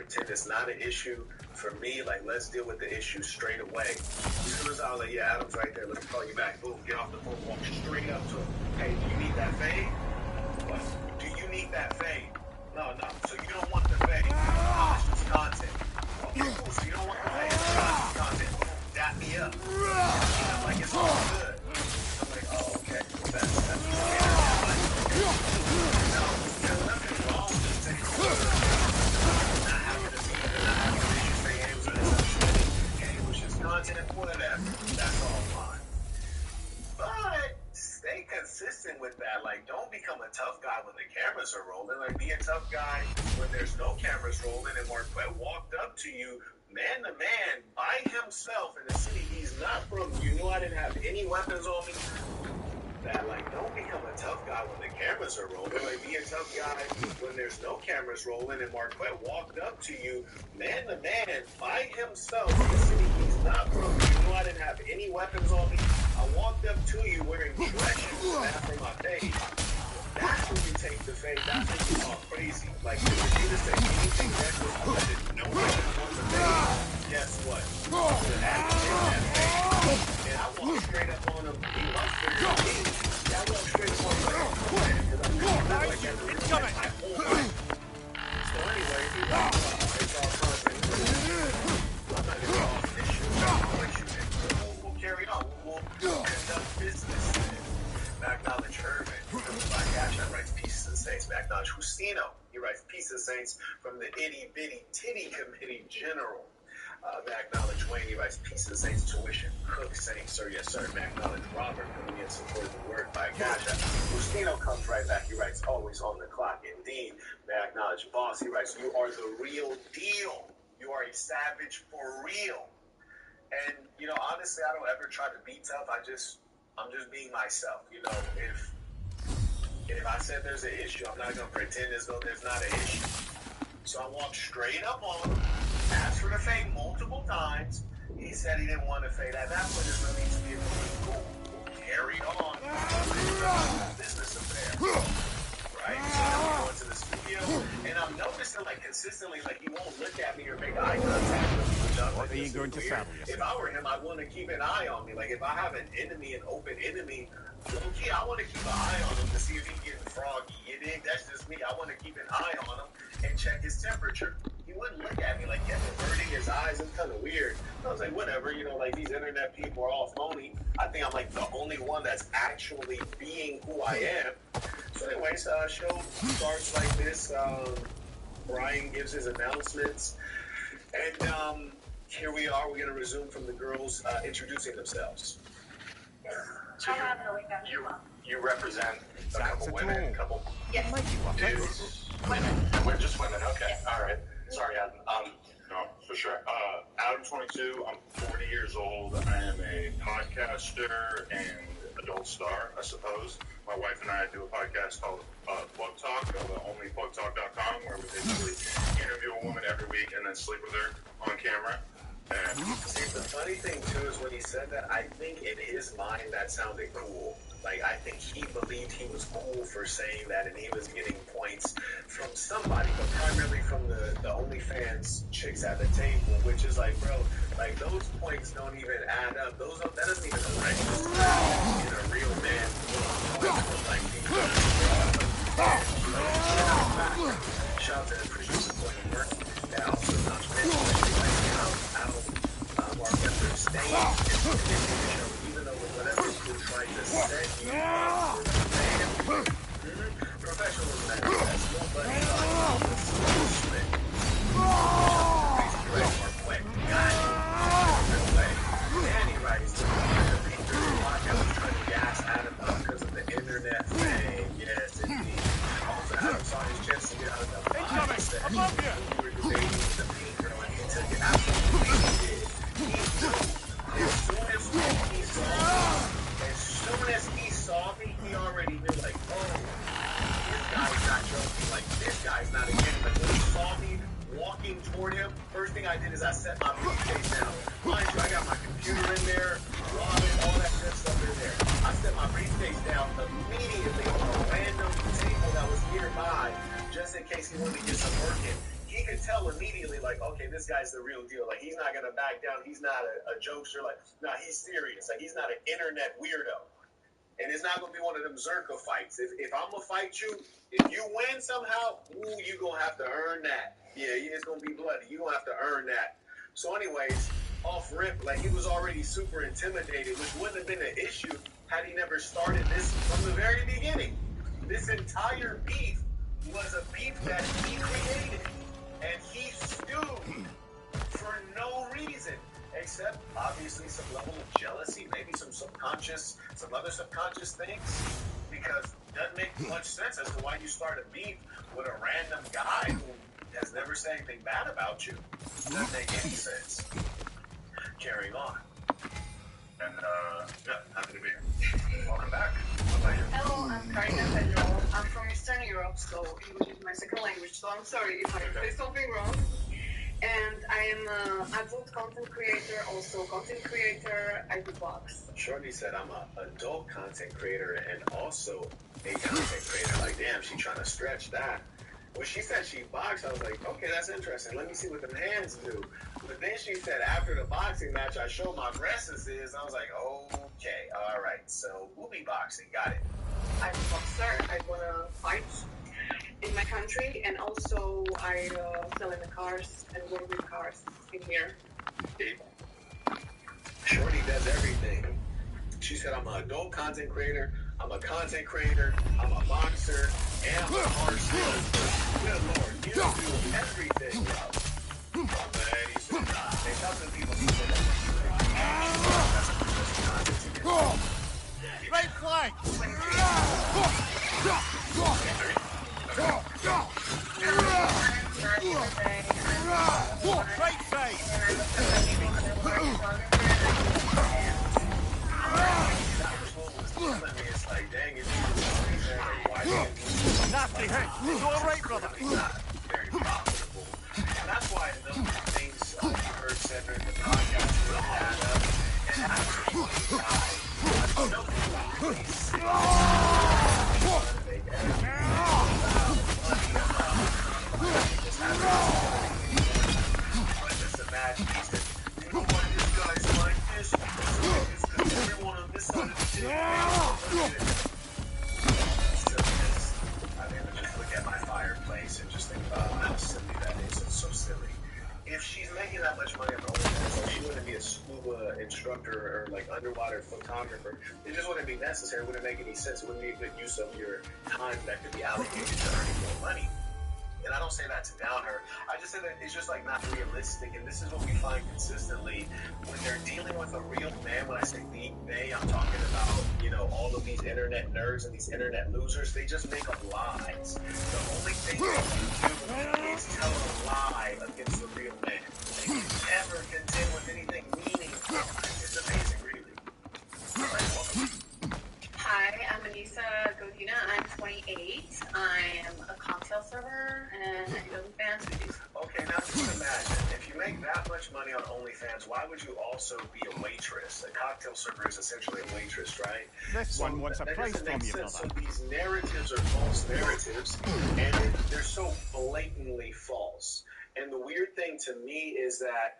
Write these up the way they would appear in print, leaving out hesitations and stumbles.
pretend it's not an issue for me. Like, let's deal with the issue straight away. As soon as I was like, yeah, Adam's right there. Let me call you back. Boom, get off the phone, walk straight up to him. Hey, do you need that fade? What? Do you need that fade? No. So you don't want the fade. Oh, it's just content. Okay, cool. So you don't want the fade. It's just content. Boom, dap me up. I'm like, it's all good. I'm like, oh, okay. That's there's nothing wrong with saying not having to be there, not having to issue, say, hey, it was misunderstanding, hey, it was just content, whatever. That's all fine. But stay consistent with that. Like, don't become a tough guy when the cameras are rolling. Like, be a tough guy when there's no cameras rolling and Marquette walked up to you man to man by himself in a city he's not from. You knew I didn't have any weapons on me. That, like, don't become a tough guy when the cameras are rolling. Like, be a tough guy when there's no cameras rolling and Marquette walked up to you man to man by himself in a city he's not from. You knew I didn't have any weapons on me. I walked up to you wearing dress shoes after my fade. That's when you take the fade. That's when you talk crazy. Like, if you just say anything reckless, I didn't know what you want to fade. Guess what? I'm going to have to take that fade. And I walked straight up on him. He lost for your team. Yeah, I walked straight up on him. Because I'm like, it's coming. So anyway, it's all content. I'm not going to go off this shoot. We'll carry on. We'll conduct business. Acknowledge Irvin. By Cash, I writes Pieces of Saints. Acknowledge Justino. He writes Pieces of Saints from the Itty Bitty Titty Committee General. Acknowledge Wayne. He writes Pieces of Saints Tuition. Cook saying, sir, yes, sir. Acknowledge Robert coming in support of the word by Cash. Justino comes right back. He writes, always on the clock. Indeed. Acknowledge Boss. He writes, you are the real deal. You are a savage for real. And, you know, honestly, I don't ever try to be tough. I'm just being myself. You know, if I said there's an issue, I'm not going to pretend as though there's not an issue. So I walked straight up on him, asked for the fade multiple times. He said he didn't want to fade. At that point, there's no need to be cool. Carried on. Business affair. Right? So then we go into the studio, and I'm noticing, like, consistently, like, he won't look at me or make eye contact with me. What are you going to travel? If I were him, I'd want to keep an eye on me. Like, if I have an enemy, an open enemy, low-key, I want to keep an eye on him to see if he's getting froggy. You dig? That's just me. I want to keep an eye on him and check his temperature. He wouldn't look at me like he had averting his eyes. It's kind of weird. I was like, whatever. You know, like, these internet people are all phony. I think I'm, like, the only one that's actually being who I am. So anyways, show starts like this. Brian gives his announcements. And here we are. We're going to resume from the girls introducing themselves. So you represent a couple women, a couple dudes. We're just women. Okay. Yes. All right. Sorry, Adam. No, for sure. Adam, 22. I'm 40 years old. I am a podcaster and adult star, I suppose. My wife and I do a podcast called Plug Talk, onlyplugtalk.com, where we basically interview a woman every week and then sleep with her on camera. And see, the funny thing too is when he said that, I think in his mind that sounded cool. Like, I think he believed he was cool for saying that, and he was getting points from somebody, but primarily from the OnlyFans chicks at the table, which is like, bro, like, those points don't even add up. That doesn't even register in a real man. Like, shout out to the producer for the work. And also, not to mention, how Marquette staying even though with whatever you're trying to say, professionalism, that's nobody split. Marquette got it. And he writes, the podcast was trying to gas Adam up because of the internet thing. Yes, indeed. Also, Adam saw his chance to get out of the mindset. We were debating the pink girl, and he took it. Absolutely, he did. As soon as he saw me, he already knew, like, oh, this guy's not joking. Like, this guy's not a kid. Like, when he saw me walking toward him, first thing I did is I set my briefcase down. Mind you, I got my computer in there, Robin, all that good stuff in there. I set my briefcase down immediately on a random table that was nearby, just in case he wanted to get some work in. He he could tell immediately, like, okay, this guy's the real deal. Like, he's not gonna back down. He's not a jokester. Like, nah, he's serious. Like, he's not an internet weirdo. And it's not gonna be one of them Zerka fights. If I'm gonna fight you, if you win somehow, ooh, you gonna have to earn that. Yeah, it's gonna be bloody. You gonna have to earn that. So, anyways, off rip, like, he was already super intimidated, which wouldn't have been an issue had he never started this from the very beginning. This entire beef was a beef that he created, and he stewed for no reason, except obviously some level of jealousy, maybe some other subconscious things, because it doesn't make much sense as to why you start a beef with a random guy who has never said anything bad about you. Doesn't make any sense. Carrying on. And, yeah, happy to be here. Welcome back. Hello, I'm Karina Pedro. I'm from Eastern Europe, so English is my second language, so I'm sorry if I say something wrong. And I am an adult content creator, also content creator. I do blogs. Shorty said I'm an adult content creator and also a content creator. Like, damn, she trying to stretch that. When she said she boxed, I was like, okay, that's interesting. Let me see what them hands do. But then she said after the boxing match, I showed my breasts is. I was like, okay, all right. So booby boxing, got it. I'm a boxer. I want to fight in my country, and also I sell in the cars and work with cars in here. Shorty does everything. She said I'm an adult content creator, I'm a content creator, I'm a boxer, and I'm a car salesperson. Good Lord, you do everything, bro. Oh, man, he said, they tell the people he said that. Right flank! Right face! It's like, dang it. Nasty hit! It's alright, brother! Very profitable. And that's why a number of things you heard said during the podcast will add up and actually die. I know but just imagine, he said, you know why this guy's like this? It's because everyone on this side of the table. I mean, just look at my fireplace and just think about how silly that is. It's so silly. If she's making that much money on OnlyFans, she wouldn't be a scuba instructor or like underwater photographer. It just wouldn't be necessary. It wouldn't make any sense. It wouldn't be a good use of your time that could be allocated to earning more money. And I don't say that to down her. I just say that it's just like not realistic. And this is what we find consistently when they're dealing with a real man. When I say they, I'm talking about, you know, all of these internet nerds and these internet losers. They just make up lies. The only thing they can do is tell a lie against the real man. They can never contend with anything meaningful. It's amazing, really. All right, welcome. Hi, I'm Anissa Godina. I'm 28. I am a cocktail server and I do OnlyFans. Okay, now just imagine, if you make that much money on OnlyFans, why would you also be a waitress? A cocktail server is essentially a waitress, right? This one wants a price from you, brother. So these narratives are false narratives, and they're so blatantly false. And the weird thing to me is that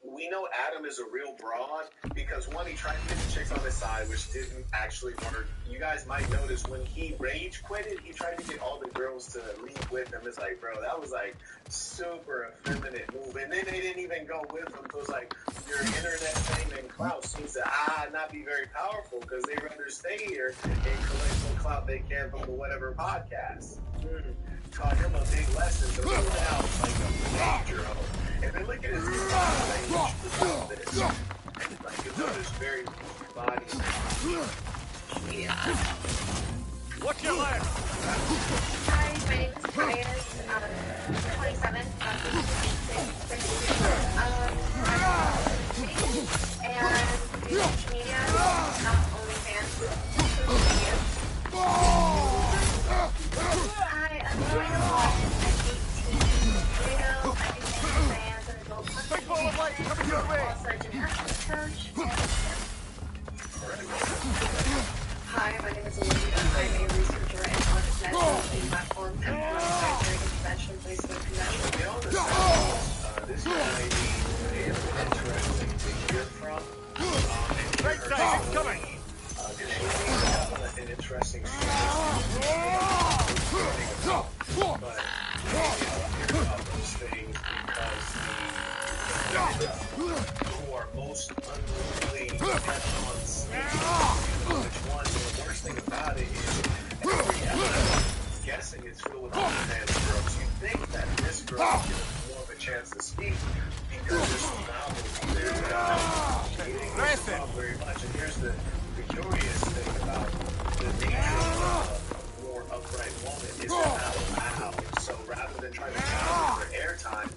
we know Adam is a real broad because one, he tried to get the chicks on his side, which didn't actually work. You guys might notice when he rage quitted, he tried to get all the girls to leave with him. It's like, bro, that was like super effeminate move. And then they didn't even go with him. So it's like your internet fame and clout seems to not be very powerful because they rather stay here and collect what clout they can from the whatever podcast. Taught him a big lesson. So he went out like a major of them. And then look at his body language this. And like, you know, there's very body. Yeah. What's your left? Hi, my name is Pius. I'm 27. And do social media, not OnlyFans, social media. Hi, I'm going to watch at 18. Fans and adult Big ball of light coming your way. also a gymnastics coach. Hi, my name is Olivia. I'm a researcher and content management platform and advisory intervention placement convention. interesting but hear about those things because who are most unruly depend on which one. The worst thing about it is every episode, guessing it's filled with OnlyFans girls. You think that this girl gets more of a chance to speak because there's some novelty there. She didn't get to talk very much. And here's the curious thing about the nature of a more upright woman is they're not loud. So rather than trying to challenge her airtime,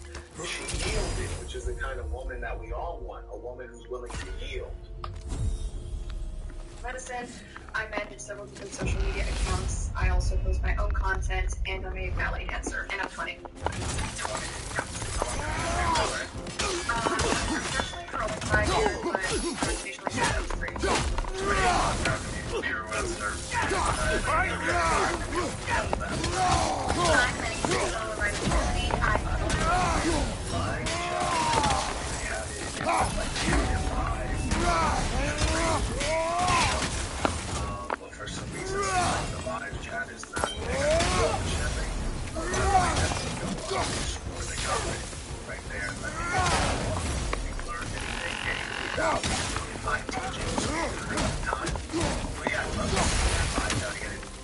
she yielded, which is the kind of woman that we all want, a woman who's willing to yield. Medicine, I manage several different social media accounts. I also post my own content, and I'm a ballet dancer, and I'm 20. Unfortunately for over 5 years, but occasionally I was free. I'm many things on the right community. But for some reason, the live chat is not right there.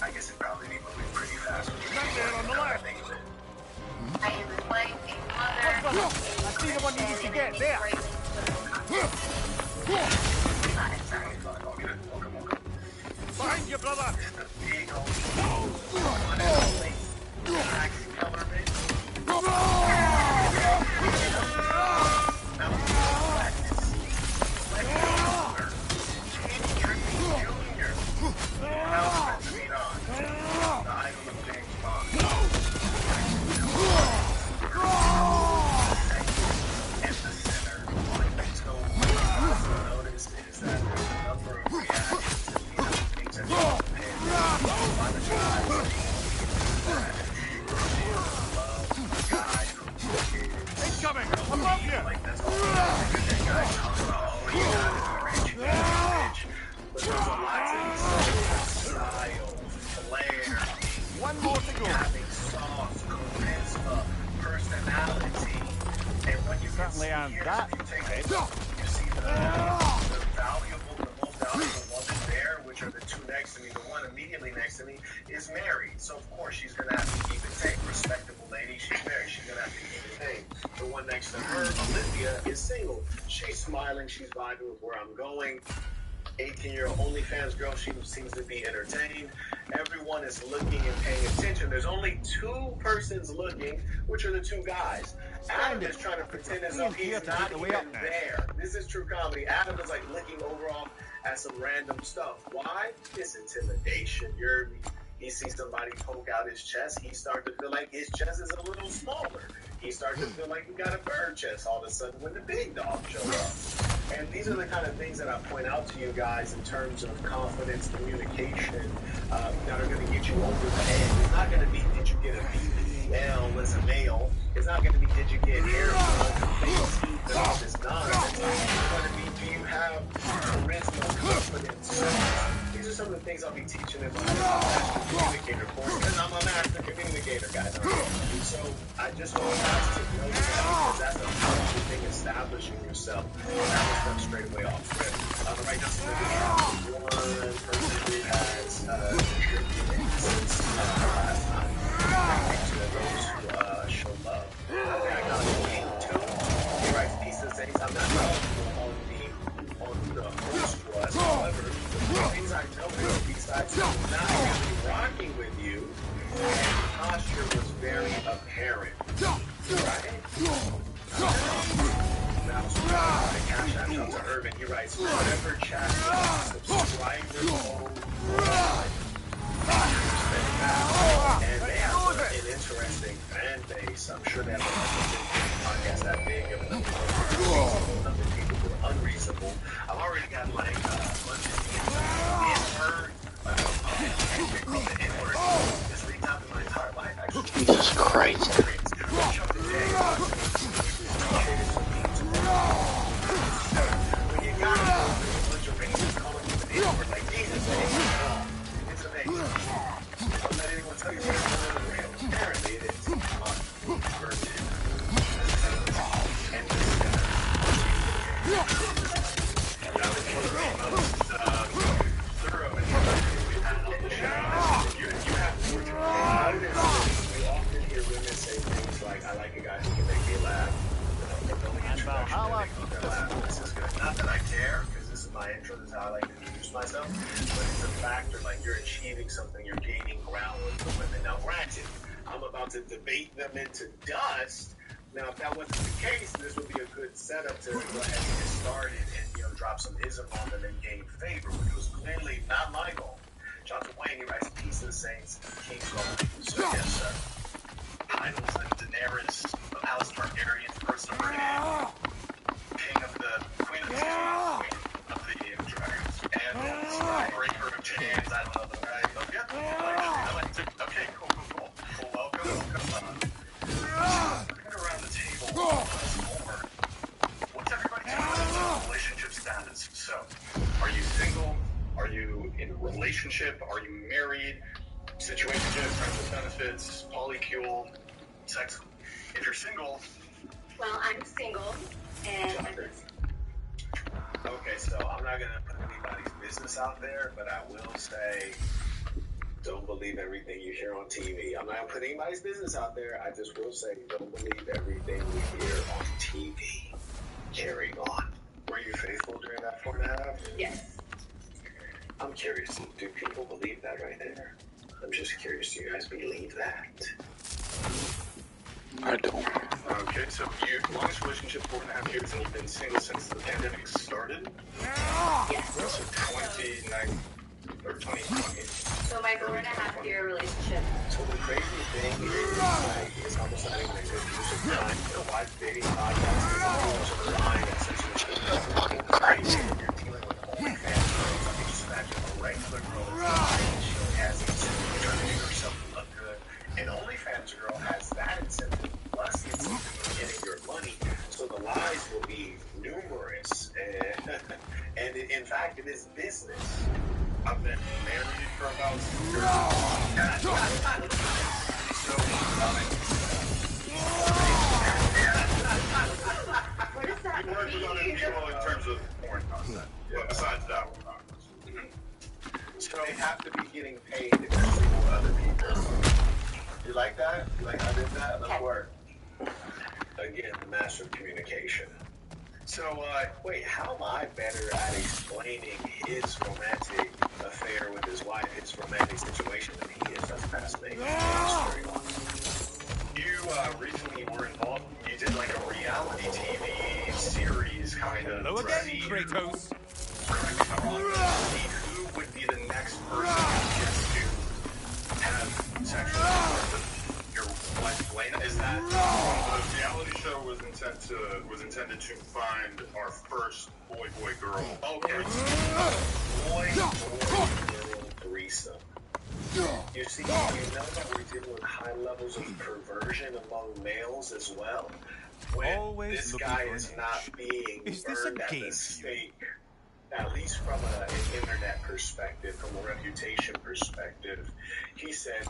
I guess it probably be moving pretty fast. I am a wife, a mother, I see the one you need to get there. Sorry. Welcome. Find your brother. The big old one and only Max Kellerman. Incoming! Above you! Like that's all that guy talks about. Oh, you gotta be rich. But there's a lot to be said. Style, flair, One more to go. having sauce, charisma, personality. And when you Certainly can am see that. if you take a look, you see the most valuable woman there, which are the two next to me. The one immediately next to me is married. So of course she's gonna have to keep it tame. Respectable lady, she's married. She's gonna have to keep it tame. The one next to her, Olivia, is single. She's smiling. She's vibing with where I'm going. 18-year-old OnlyFans girl. She seems to be entertained. Everyone is looking and paying attention. There's only two persons looking, which are the two guys. Adam is trying to pretend as though he's not even there. This is true comedy. Adam is like looking over off at some random stuff. Why? It's intimidation. He sees somebody poke out his chest. He starts to feel like his chest is a little smaller. He starts to feel like he got a bird chest all of a sudden when the big dog show up. And these are the kind of things that I point out to you guys in terms of confidence, communication, that are going to get you over the edge. It's not going to be, did you get a BBL as a male? It's not going to be, did you get hair face teeth and all this nonsense? It's going to be, do you have charisma, confidence? These are some of the things I'll be teaching in my master communicator course, because I'm a master communicator, guys. So I just want you guys to know that because that's a powerful thing, establishing yourself. And that was done straight away off rip. Right now, so one person who has contributed since last time. Thank you to those who show love. I got a link too. He writes pieces of things. I'm not on the host was. However, the things I noticed besides not really rocking with you, and posture was very apparent. Right? Now, the cash app out to Urban, he writes, whatever chat subscribers and they have an interesting fan base. I'm sure they have a podcast that big of number of people who are unreasonable. I've already got like a bunch of N-word, just recapping my entire life, actually. Jesus Christ. When you got a bunch of racists calling you an N-word, like Jesus, it's amazing. not that I care, because this is my intro, this is how I like to introduce myself, but it's a factor, like you're achieving something, you're gaining ground with the women. Now, granted, I'm about to debate them into dust. Now, if that wasn't the case, this would be a good setup to go ahead and get started and, drop some ism on them and gain favor, which was clearly not my goal. Jonathan Wayne, he writes Peace of the Saints, King Gold. So, yes, sir. Titles and Daenerys of House Targaryen, first of her name, King of the Queen of the Dragons, and Breaker of Chains. I don't know the right. Oh, yeah. Okay, cool. Well, welcome. Looking around the table, what's everybody doing? Relationship status. So, are you single? Are you in a relationship? Are you married? Situationship, friends with benefits, polycule, sex. If you're single. Well, I'm single, and okay, so I'm not going to put anybody's business out there, but I will say, don't believe everything you hear on TV. I'm not going to put anybody's business out there. I just will say, don't believe everything you hear on TV. Carry on. Were you faithful during that 4.5? Yes. I'm curious, do people believe that right there? I'm just curious, do you guys believe that? I don't. Okay, so longest relationship 4.5 years, and you've been single since the pandemic started? Yes. So 29 or 2020. So my 4.5-year relationship. So the crazy thing is, like, it's almost not even a good use of time. Why dating podcasts is lying at such a crazy. You're dealing with OnlyFans girls. I mean, just imagine a regular girl she has the incentive trying to make herself look good. An OnlyFans girl has that incentive plus the incentive of getting your money. So the lies will be numerous. And in fact, it is business. I've been married for about 2 years. What does that We work with other mean? people in terms of porn content. But besides that, we're not. So they have to be getting paid to for other people. You like that? You like how I did that? Let's work. Again, the master of communication. So, wait, how am I better at explaining his romantic affair with his wife, his romantic situation than he is? That's fascinating. You recently were involved, you did like a reality TV series kind of. Hello again, Kratos. Correct me if I'm wrong. Who would be the next person who gets to have sexual intercourse with your wife, Elena? Is that the reality show was intended to find our first boy girl? Okay. Boy, girl threesome. You see, you know that we're dealing with high levels of perversion among males as well. When Always this looking guy for is an not edge. being Is this a burned at game the to you? stake, at least from an internet perspective, from a reputation perspective, he said,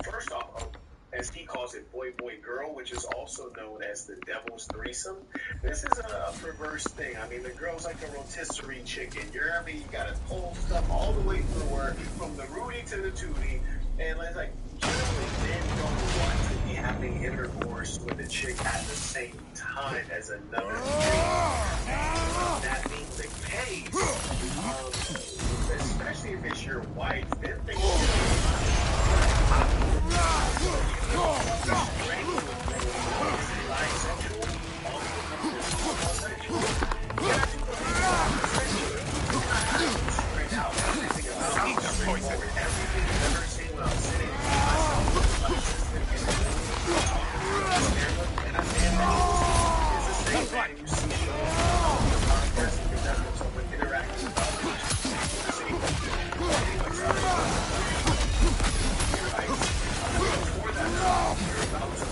first off, as he calls it, boy, girl, which is also known as the devil's threesome. This is a perverse thing. I mean, the girl's like a rotisserie chicken. You know what I mean? You gotta pull stuff all the way through her, from the Rudy to the Tootie, and it's like, generally men don't want to be having intercourse with a chick at the same time as another chick. That being the case, especially if it's your wife, then things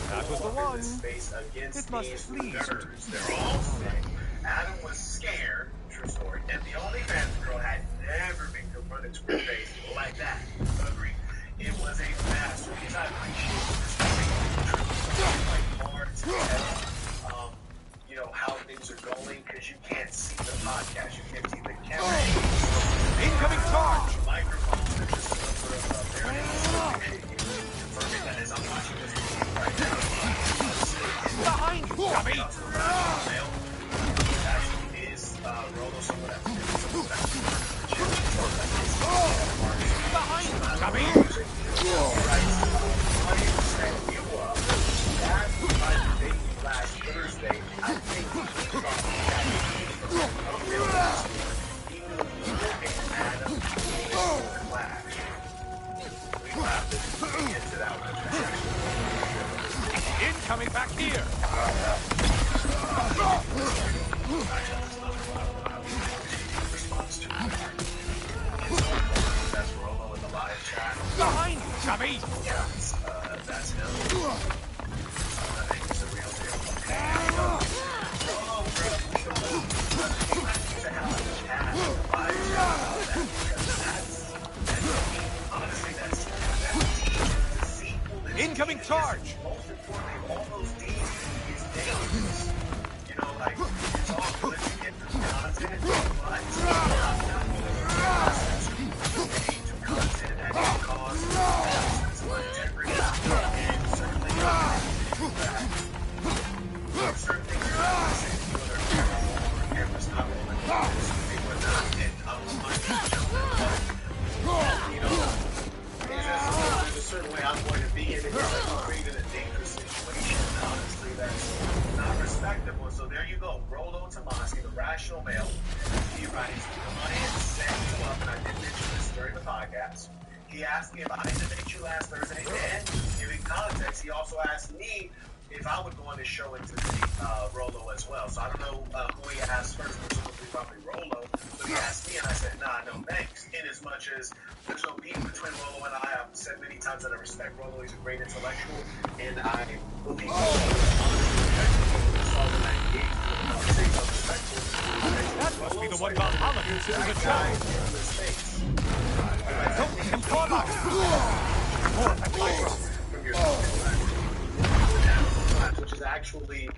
That was the one. Space against It must these please nerds. They're all sick. Adam was scared, true story, and the OnlyFans girl had never been confronted to her face like that. Agree. It was a masterpiece. I appreciate this. Like hard to tell, how things are going because you can't see the podcast, you can't see the camera. Incoming charge! Microphones are just a number of variables. Confirming that as I'm watching this right now. Behind you, dummy! Actually is Rolo, some of that. Behind you, chubby! Last Thursday, I think he thought he knew and Adam Clash. We laughed into that one. Incoming back here! Response to that's Rolo in the live chat. Behind you, chubby! Yeah, that's him. I think it's the real deal. Incoming charge! Most importantly, all those D's is dangerous. You know, like, it's all good to get the content, but content at any cost, that's what integrity is. And certainly, certain things are not the same, whether camera's not rolling, they were not, and you know, there's a certain way I'm going to be, and it's created a dangerous situation. Honestly, that's not respectable. So there you go, Rolo Tomasi, the rational male. He writes, Ryan set you up, and I did mention this during the podcast. He asked me if I invited you last Thursday, and giving context, he also asked me if I would go on this show and to see Rolo as well. So I don't know who he asked first, presumably probably Rolo, but he asked me and I said, nah, no thanks. In as much as there's no beef between Rolo and I, I've said many times that I respect Rolo, he's a great intellectual, and I believe That must be the one Valhalla considers a challenge. Don't let him fall out! Which is actually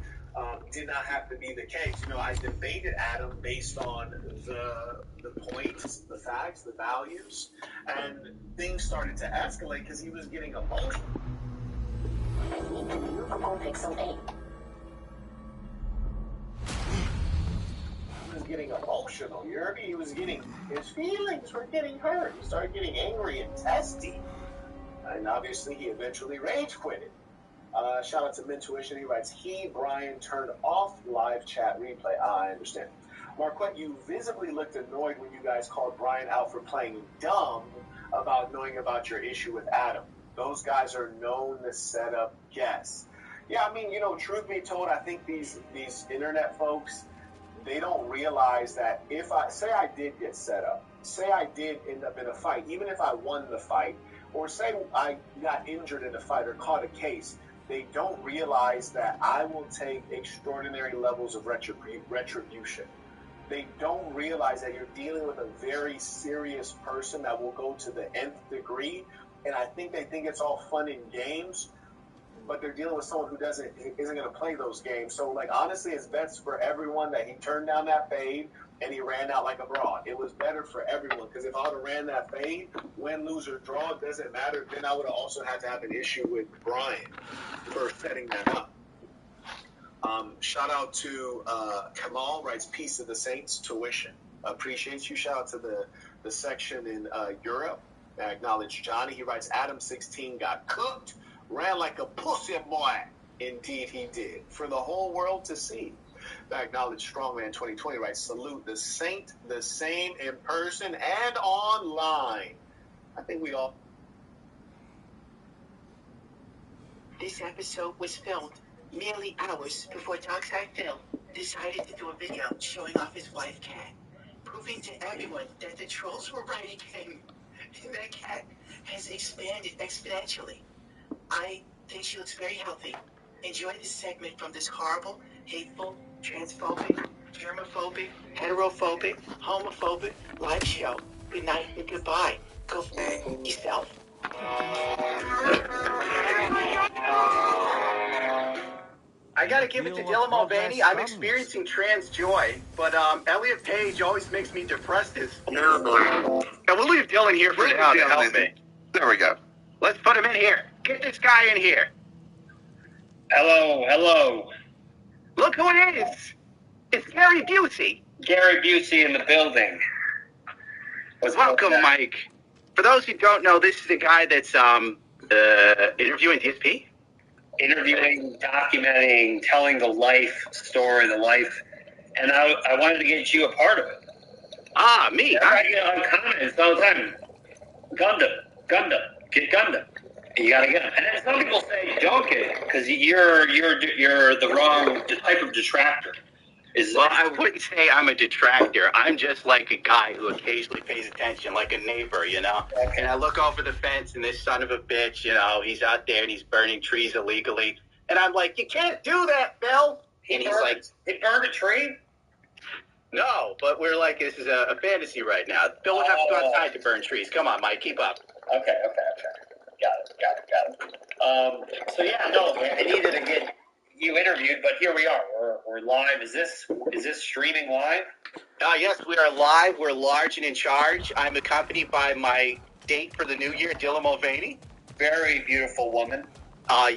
did not have to be the case. You know, I debated Adam based on the points, the facts, the values, and things started to escalate because he was getting emotional. He was getting emotional. You heard me? He was getting, his feelings were getting hurt. He started getting angry and testy. And obviously, he eventually rage quitted. Shout out to Mintuition. He writes, Brian turned off live chat replay. I understand. Marquette, you visibly looked annoyed when you guys called Brian out for playing dumb about knowing about your issue with Adam. Those guys are known to set up guests. Yeah, I mean, you know, truth be told, I think these internet folks, they don't realize that if I did get set up, say I did end up in a fight, even if I won the fight, or say I got injured in a fight or caught a case, they don't realize that I will take extraordinary levels of retribution. They don't realize that you're dealing with a very serious person that will go to the nth degree, and I think they think it's all fun and games, but they're dealing with someone who isn't going to play those games. So, like, honestly, it's best for everyone that he turned down that fade and he ran out like a broad. It was better for everyone, because if I would have ran that fade, win, lose, or draw, it doesn't matter. Then I would have also had to have an issue with Brian for setting that up. Shout out to Kamal, writes, Peace of the Saints, tuition. Appreciates you. Shout out to the section in Europe. I acknowledge Johnny. He writes, Adam 16 got cooked. Ran like a pussy boy. Indeed he did. For the whole world to see. I acknowledge Strongman 2020 writes, salute the saint, the same in person and online. I think we all... This episode was filmed merely hours before Darkside Phil decided to do a video showing off his wife, Cat, proving to everyone that the trolls were right again. And that cat has expanded exponentially. I think she looks very healthy. Enjoy this segment from this horrible, hateful, transphobic, germophobic, heterophobic, homophobic live show. Good night and goodbye. Go f*** yourself. I gotta give it to Dylan Mulvaney. I'm experiencing trans joy, but Elliot Page always makes me depressed as fuck. Now we'll leave Dylan here for now to help me. There we go. Let's put him in here. Get this guy in here. Hello. Look who it is. It's Gary Busey. Gary Busey in the building. Welcome, Mike. For those who don't know, this is the guy that's interviewing DSP? Interviewing, documenting, telling the life story, and I wanted to get you a part of it. Ah, me. I get on comments all the time. Gundam, get Gundam. You gotta get them. And then some people say don't get it because you're the wrong type of detractor. Well, I wouldn't say I'm a detractor. I'm just like a guy who occasionally pays attention, like a neighbor, you know? Okay. And I look over the fence, and this son of a bitch, you know, he's out there, and he's burning trees illegally. And I'm like, you can't do that, Bill. And he's like, he burned a tree? no, but we're like, this is a fantasy right now. Bill would have to go outside to burn trees. Come on, Mike, keep up. Okay. Got it. So yeah, no, I needed to get you interviewed, but here we are. We're live. Is this streaming live? Yes, we are live. We're large and in charge. I'm accompanied by my date for the new year, Dylan Mulvaney. Very beautiful woman.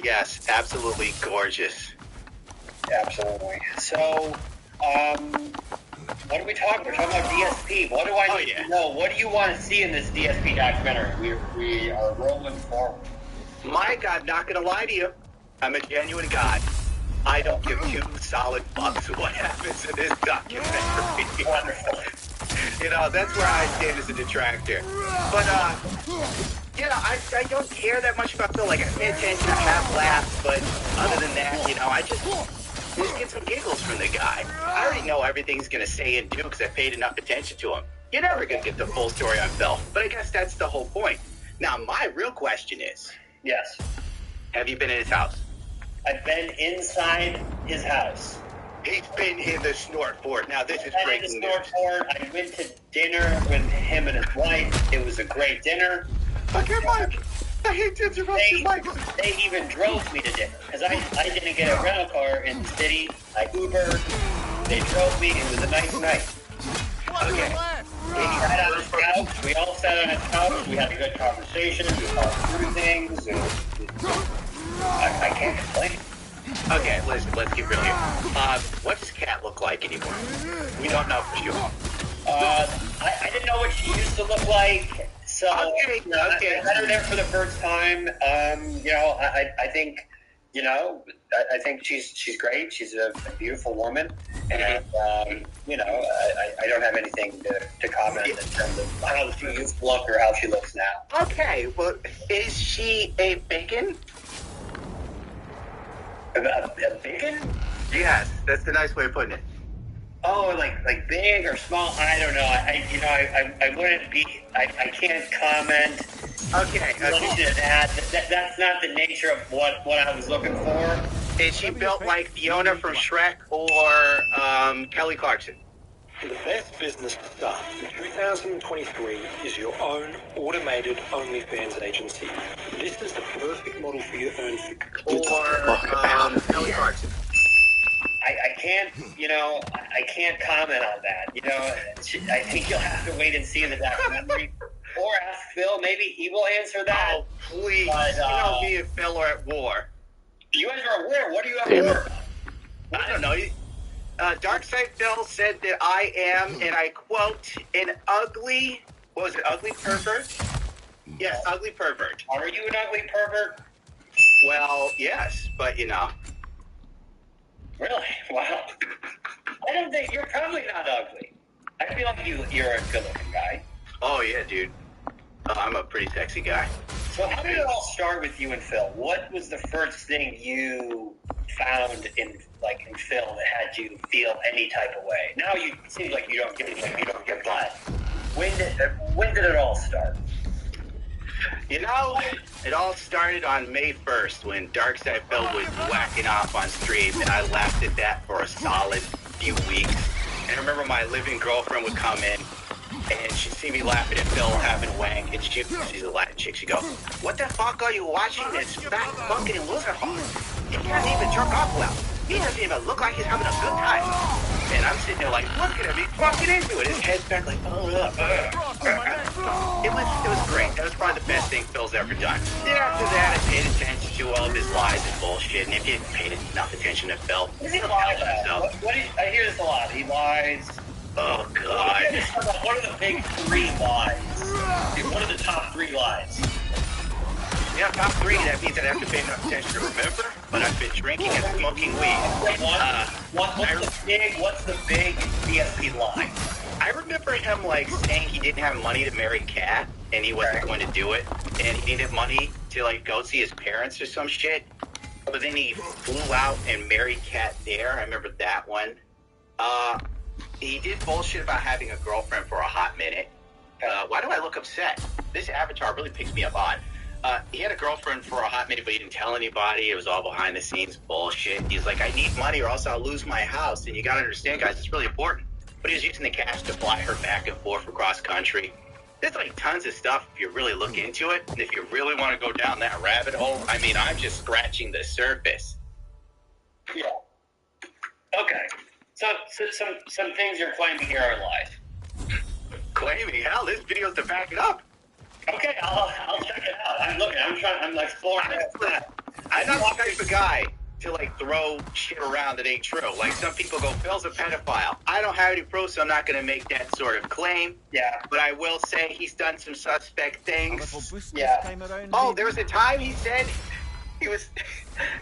Yes, absolutely gorgeous. Absolutely. So, what are we talking? We're talking about DSP. What do I need to know? What do you want to see in this DSP documentary? We are rolling forward. Mike, I'm not going to lie to you. I'm a genuine guy. I don't give two solid fucks what happens in this documentary. Wonderful. You know, that's where I stand as a detractor. But, you know, I don't care that much about Phil. Like, I pay attention, I have laughs, but other than that, you know, I just get some giggles from the guy. I already know everything he's going to say and do because I paid enough attention to him. You're never going to get the full story on Phil, but I guess that's the whole point. Now, my real question is, Yes. have you been in his house? I've been inside his house. He's been in the snort fort. Now, this is I breaking news. I went to dinner with him and his wife. It was a great dinner. Okay, Mike. I hate to interrupt you, Mike. They even drove me to dinner because I didn't get a rental car in the city. I Ubered. They drove me. It was a nice night. Okay. We sat on his couch. We all sat on his couch. We had a good conversation. We talked through things. I can't complain. Okay, listen, let's get real here. What does Cat look like anymore? We don't know for sure. I didn't know what she used to look like. So, Okay. I met her there for the first time. You know, I think, you know, I think she's great. She's a beautiful woman. And, you know, I don't have anything to comment in terms of how she used to look or how she looks now. Okay, well, is she a bacon? A bacon? Yes, that's the nice way of putting it. Oh, like big or small? I don't know. I wouldn't be. I can't comment. Okay. That's not the nature of what I was looking for. Is she built like Fiona from Shrek or Kelly Clarkson? The best business to start in 2023 is your own automated OnlyFans agency. This is the perfect model for you to earn Or Kelly Clarkson? I can't, you know, I can't comment on that. You know, I think you'll have to wait and see in the documentary. Or ask Phil, maybe he will answer that. Oh, please. But, You know, me and Phil are at war. You guys are at war. What are you at war about? I don't know. Darkside Phil said that I am, and I quote, an ugly, what was it, ugly pervert? Yes, ugly pervert. Are you an ugly pervert? Well, yes, but you know. Really? Wow. I don't think you're probably not ugly. I feel like you're a good-looking guy. Oh, yeah, dude. I'm a pretty sexy guy. So how did it all start with you and Phil? What was the first thing you found in Phil that had you feel any type of way? Now it seems like you don't give blood. When did it all start? You know, it all started on May 1st when Darkside Phil was whacking off on stream, and I laughed at that for a solid few weeks. And I remember my living girlfriend would come in, and she'd see me laughing at Phil having a wank, and she's a Latin chick. She'd go, "What the fuck are you watching this fat fucking loser for? He can't even jerk off well. He doesn't even look like he's having a good time." And I'm sitting there like, looking at me, fucking into it. His head's back like, It was great. That was probably the best thing Phil's ever done. Then after that, I paid attention to all of his lies and bullshit, and if you paid enough attention to Phil, What does he lie about? I hear this a lot. He lies. big 3 lies. What are the top 3 lies? Yeah, top 3, that means I'd have to pay enough attention to remember, but I've been drinking and smoking weed. What's the big DSP lie? I remember him, like, saying he didn't have money to marry Kat, and he wasn't going to do it, and he needed money to, like, go see his parents or some shit. But then he flew out and married Kat there. I remember that one. He did bullshit about having a girlfriend for a hot minute. Why do I look upset? This avatar really picks me up odd. He had a girlfriend for a hot minute, but he didn't tell anybody. It was all behind the scenes bullshit. He's like, I need money or else I'll lose my house. And you gotta understand, guys, it's really important. But he was using the cash to fly her back and forth across country. There's like tons of stuff if you really look into it. And if you really want to go down that rabbit hole, I mean, I'm just scratching the surface. Yeah. Okay. So some things you're claiming here are lies. Claiming? Hell, this video's to back it up. Okay, I'll check it out. I'm exploring that. I'm not the type of guy to like throw shit around that ain't true. Like some people go, Phil's a pedophile. I don't have any proof, so I'm not going to make that sort of claim. Yeah. But I will say he's done some suspect things. Yeah. Oh, there was a time he said he was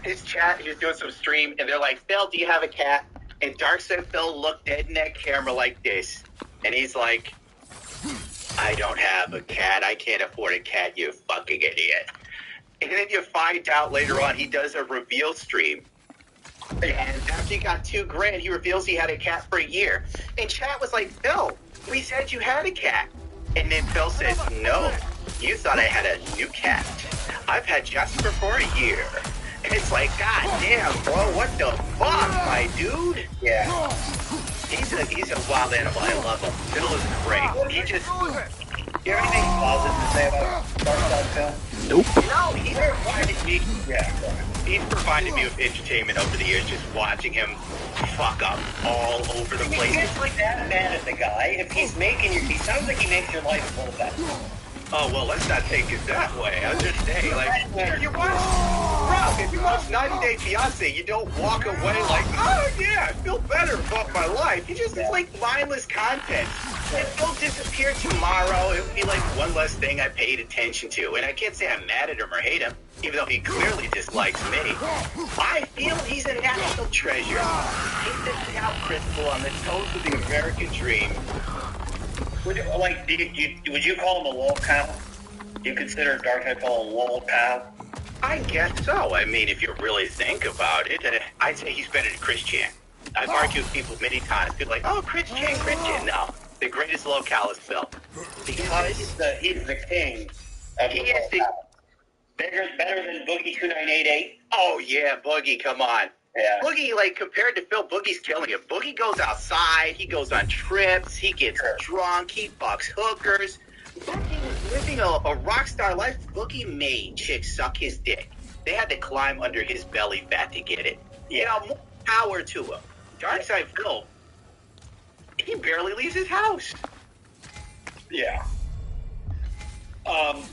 his chat. He was doing some stream, and they're like, Phil, do you have a cat? And Darkseid Phil looked dead in that camera like this, and he's like, I don't have a cat. I can't afford a cat, you fucking idiot. And then you find out later on he does a reveal stream. And after he got $2,000, he reveals he had a cat for a year. And chat was like, Phil, we said you had a cat. And then Phil says, no, you thought I had a new cat. I've had Jasper for a year. And it's like, God damn, bro, what the fuck, my dude? Yeah. He's a wild animal. I love him. Phil is great. He just... Do you have anything positive to say about Darkseid Phil? Nope. No, he's provided me. Yeah. He's provided me with entertainment over the years, just watching him fuck up all over the place. It's like that bad at the guy. If he's making your, he sounds like he makes your life a little better. Oh well, let's not take it that way. I'll just say, like, if you watch 90 Day Fiancé, you don't walk away like, oh yeah, I feel better about my life. You just, it's like mindless content. If Phil disappeared tomorrow, it would be like one less thing I paid attention to. And I can't say I'm mad at him or hate him, even though he clearly dislikes me. I feel he's a national treasure. He's the cow crystal on the toes of the American dream. Would you call him a lol cow? Do you consider Darkseid Phil a lol cow? I guess so. I mean, if you really think about it, I'd say he's better than Chris Chan. I've argued with people many times. People are like, oh, Chris Chan. No. The greatest locale is Phil. Because he's the king of he the is the... Better than Boogie 2988? Oh, yeah, Boogie, come on. Yeah. Boogie, like, compared to Phil, Boogie's killing it. Boogie goes outside, he goes on trips, he gets drunk, he fucks hookers. Boogie was living a rock star life. Boogie made chicks suck his dick. They had to climb under his belly fat to get it. You know, more power to him. Darkseid Phil, he barely leaves his house. Yeah.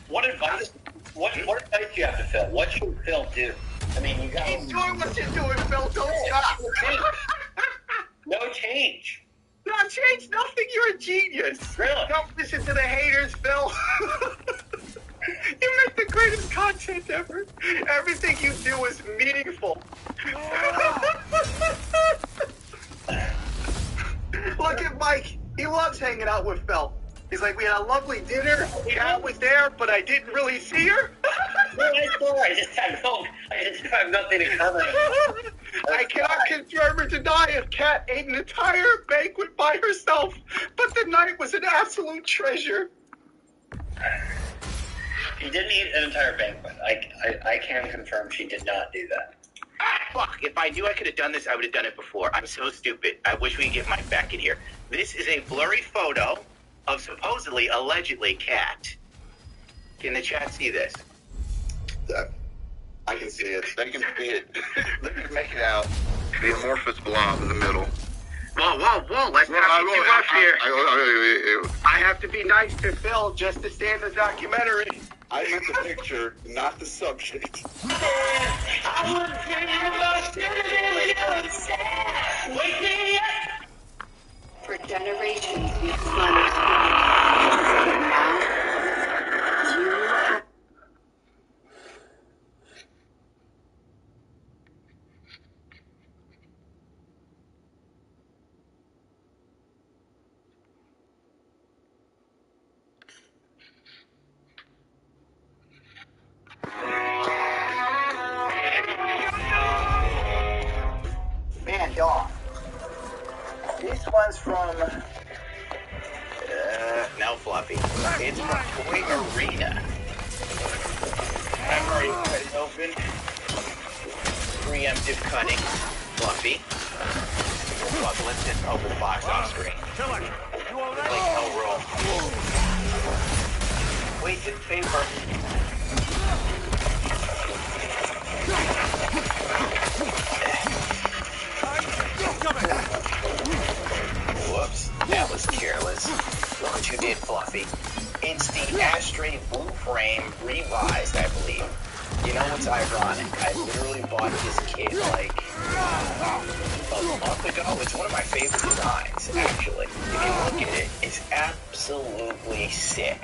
What advice do you have to Phil? What should Phil do? I mean, you got... Keep doing what you're doing, Phil. Don't stop. No change. Not change nothing. You're a genius. Really? Don't listen to the haters, Phil. You make the greatest content ever. Everything you do is meaningful. Look at Mike. He loves hanging out with Phil. He's like, we had a lovely dinner. Kat was there, but I didn't really see her. Well, I just have nothing to comment on. I cannot confirm or deny if Kat ate an entire banquet by herself, but the night was an absolute treasure. She didn't eat an entire banquet. I can confirm she did not do that. Fuck, if I knew I could have done this, I would have done it before. I'm so stupid. I wish we could get Mike back in here. This is a blurry photo of supposedly, allegedly, Kat. Can the chat see this? I can see it. They can see it. They can make it out. The amorphous blob in the middle. Whoa, let's not get too rough here. I have to be nice to Phil just to stay in the documentary. I meant the picture, not the subject. For generations, we've plundered This one's from... no, Fluffy. It's from Toy Arena. I've already cut it open. Preemptive cutting. Fluffy. Fluffy, let's just open the box off screen. Like hell roll. Wait, it's paper. Whoops, that was careless. Look what you did, Fluffy. It's the Ashtray Blue Frame revised, I believe. You know what's ironic? I literally bought this kit like a month ago. It's one of my favorite designs, actually. If you look at it, it's absolutely sick.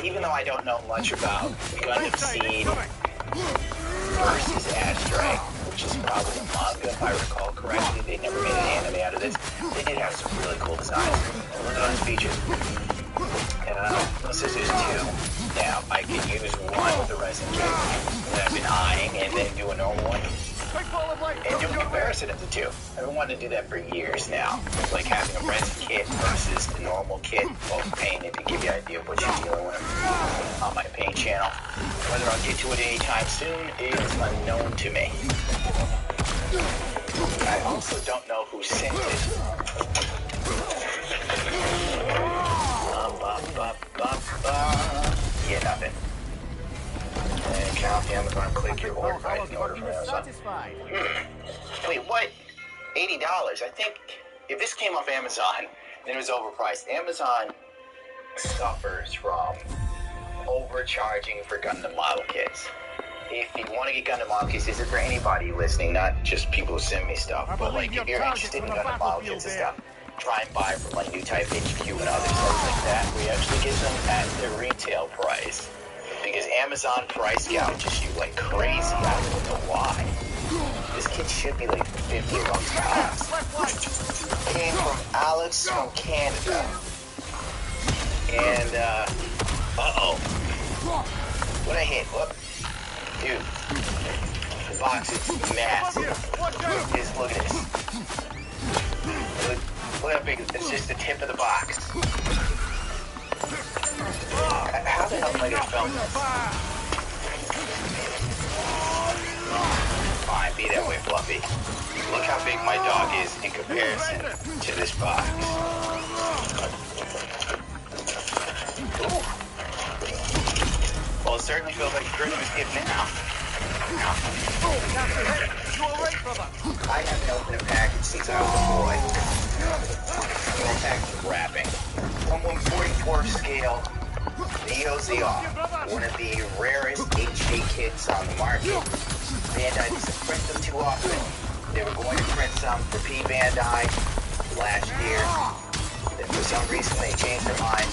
Even though I don't know much about Gundam Seed versus Ashtray, which is probably manga if I recall correctly. They never made an anime out of this. They did have some really cool designs. Look at those features. This is two. Now, I can use one with the resin kit that I've been eyeing and then do a normal one. And do a comparison of the two. I've been wanting to do that for years now. Like having a resin kit versus the normal kit, both painted to give you an idea of what you're dealing with on my paint channel. Whether I'll get to it anytime soon is unknown to me. I also don't know who sent it. Yeah, nothing. And count the Amazon, click your order, right in the order for Amazon. Wait, what? $80? I think if this came off Amazon, then it was overpriced. Amazon suffers from overcharging for Gundam model kits. If you want to get Gundam model kits, this is for anybody listening, not just people who send me stuff. But like, if you're interested in Gundam model kits and stuff, try and buy from like New Type HQ and other sites like that. We actually get them at their retail price. Because Amazon price gouges you like crazy. I don't know why. This kit should be like $50. Came from Alex from Canada. And, uh-oh. What'd I hit? Whoop. Dude. The box is massive. Just look at this. Look how big, it's just the tip of the box. How the hell am I going to film this? Fine, be that way, Fluffy. Look how big my dog is in comparison to this box. Ooh. Well, it certainly feels like a Christmas gift now. I haven't opened a package since I was a boy. No package wrapping. 1/144 scale. Neo-Zeon, one of the rarest HA kits on the market. Bandai doesn't print them too often. They were going to print some for P Bandai last year. Then for some reason they changed their mind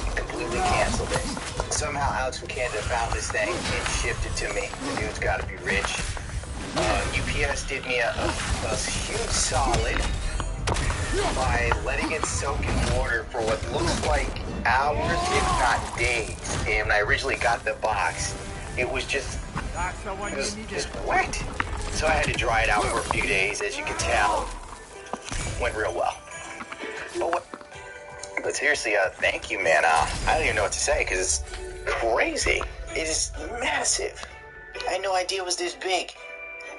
and completely canceled it. Somehow Alex from Canada found this thing and shipped it to me. The dude's got to be rich. UPS did me a huge solid by letting it soak in water for what looks like hours, if not days. And when I originally got the box, it was just wet. So I had to dry it out for a few days, as you can tell. Went real well. But seriously, thank you, man. I don't even know what to say, because it's crazy. It is massive. I had no idea it was this big.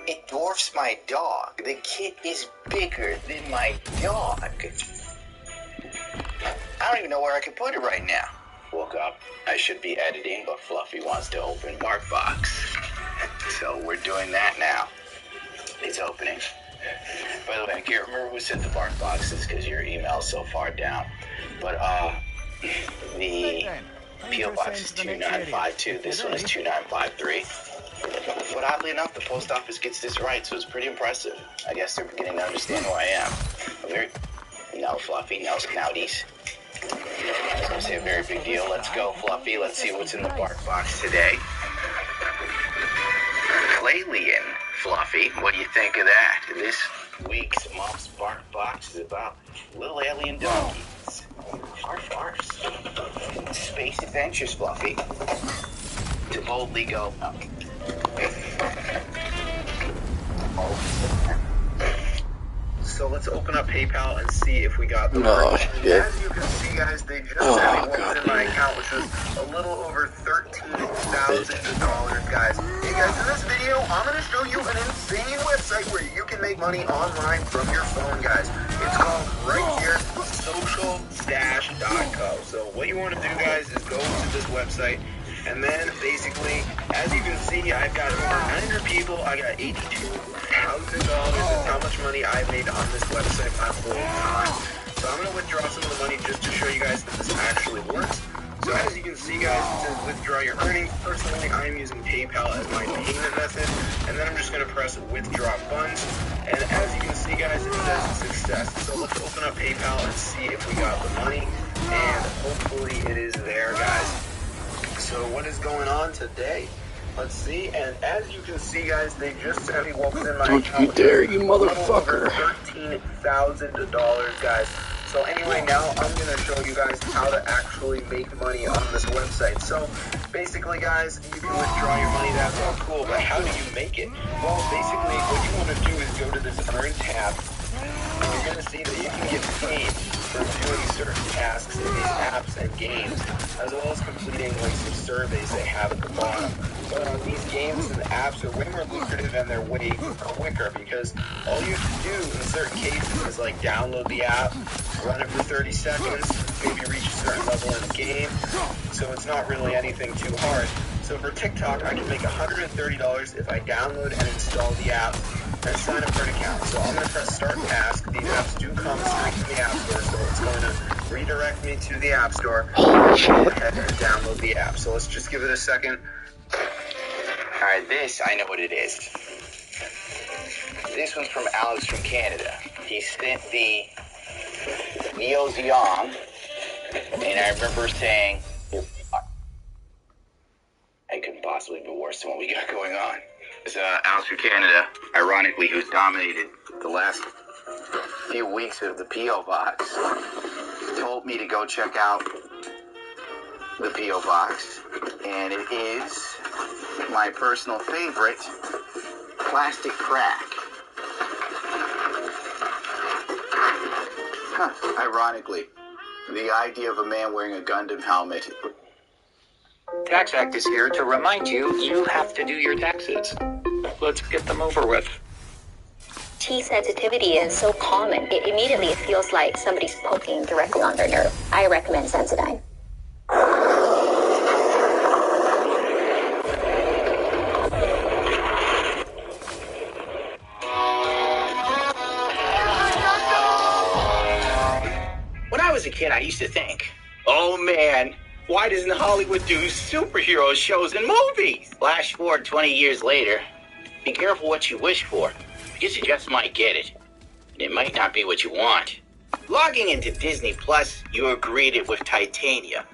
It dwarfs my dog. The kit is bigger than my dog. I don't even know where I can put it right now. Woke up. I should be editing, but Fluffy wants to open BarkBox. So we're doing that now. It's opening. By the way, I can't remember who sent the BarkBoxes because your email is so far down. But the PO Box is 2952. This one is 2953. But oddly enough, the post office gets this right, so it's pretty impressive. I guess they're beginning to understand who I am. No, Fluffy, no snouties. I was going to say a very big deal. Let's go, Fluffy. Let's see what's in the BarkBox today. Claylian, Fluffy. What do you think of that? This week's Mom's BarkBox is about little alien donkeys. Arf, arf. Space adventures, Fluffy. To boldly go. So let's open up PayPal and see if we got the Oh, shit. shit. As you can see, guys, they just sent me what was in my account, which was a little over $13,000, guys. Hey, guys, in this video, I'm going to show you an insane website where you can make money online from your phone, guys. It's called right here, socialstash.co. So what you want to do, guys, is go to this website. And then, basically, as you can see, I've got over 900 people. I got $82,000. That's how much money I've made on this website my whole time. So I'm going to withdraw some of the money just to show you guys that this actually works. So as you can see, guys, it says withdraw your earnings. Personally, I'm using PayPal as my payment method. And then I'm just going to press withdraw funds. And as you can see, guys, it says success. So let's open up PayPal and see if we got the money. And hopefully it is there, guys. So what is going on today? Let's see. And as you can see, guys, they just sent me what was in my account. Don't you dare, you motherfucker. $13,000, guys. So anyway, now I'm going to show you guys how to actually make money on this website. So basically, guys, you can withdraw your money. That's all cool. But how do you make it? Well, basically, what you want to do is go to this Earn tab. And you're going to see that you can get paid for doing certain tasks in these apps and games, as well as completing like some surveys they have at the bottom. But these games and apps are way more lucrative and they're way quicker because all you have to do in certain cases is like download the app, run it for 30 seconds, maybe reach a certain level in the game. So it's not really anything too hard. So for TikTok, I can make $130 if I download and install the app and sign up for an account. So I'm going to press start task. These apps do come straight from the App Store, so it's going to redirect me to the App Store. Go ahead and download the app. So let's just give it a second. Alright, this, I know what it is. This one's from Alex from Canada. He sent the Neo Zeong, and I remember saying, it couldn't possibly be worse than what we got going on. It's Alex from Canada, ironically, who's dominated the last few weeks of the P.O. Box, told me to go check out the P.O. Box, and it is my personal favorite, plastic crack. Ironically, the idea of a man wearing a Gundam helmet. Tax Act is here to remind you, you have to do your taxes. Let's get them over with. Tea sensitivity is so common, it immediately feels like somebody's poking directly on their nerve. I recommend Sensodyne. When I was a kid, I used to think, oh man, why doesn't Hollywood do superhero shows and movies? Flash forward 20 years later, be careful what you wish for, because you just might get it, and it might not be what you want. Logging into Disney Plus, you are greeted with Titania,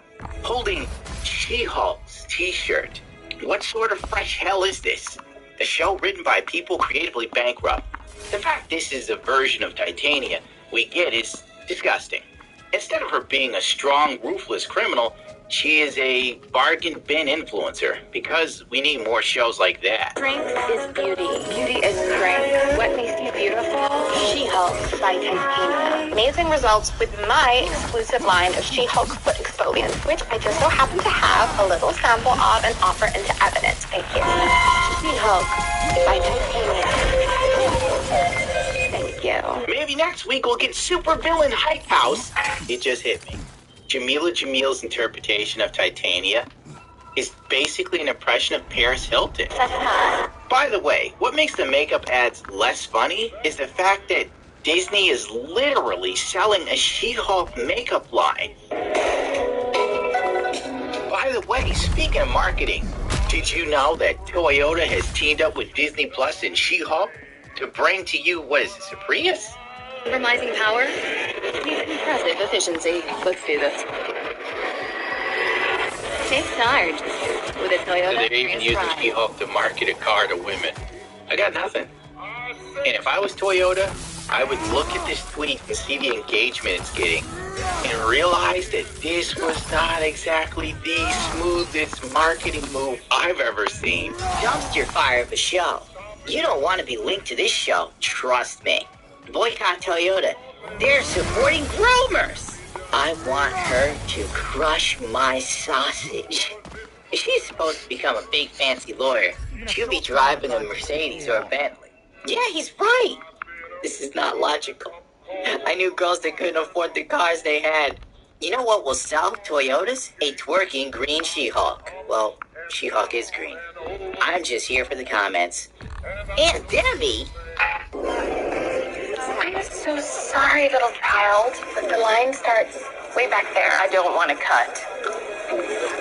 holding She-Hulk's t-shirt. What sort of fresh hell is this? A show written by people creatively bankrupt. The fact this is a version of Titania we get is disgusting. Instead of her being a strong, ruthless criminal, she is a bargain bin influencer, because we need more shows like that. Strength is beauty. Beauty is strength. What makes you beautiful? She-Hulk by Titania. Amazing results with my exclusive line of She-Hulk foot exfoliants, which I just so happen to have a little sample of and offer into evidence. Thank you. She-Hulk by Titania. Thank you. Maybe next week we'll get super villain Hype House. It just hit me. Jamila Jamil's interpretation of Titania is basically an impression of Paris Hilton. By the way, what makes the makeup ads less funny is the fact that Disney is literally selling a She-Hulk makeup line. By the way, speaking of marketing, did you know that Toyota has teamed up with Disney Plus and She-Hulk to bring to you, what is this, a Prius? Compromising power needs impressive efficiency. Let's do this. Take charge with a Toyota. So they're even using She-Hulk to market a car to women. I got nothing. And if I was Toyota, I would look at this tweet and see the engagement it's getting and realize that this was not exactly the smoothest marketing move I've ever seen. Dumpster fire of a show. You don't want to be linked to this show, trust me. Boycott Toyota. They're supporting groomers. I want her to crush my sausage. She's supposed to become a big fancy lawyer. She'll be driving a Mercedes or a Bentley. Yeah, he's right. This is not logical. I knew girls that couldn't afford the cars they had. You know what will sell Toyotas? A twerking green She-Hulk. Well, She-Hulk is green. I'm just here for the comments. Aunt Debbie? I'm so sorry, little child, but the line starts way back there. I don't want to cut.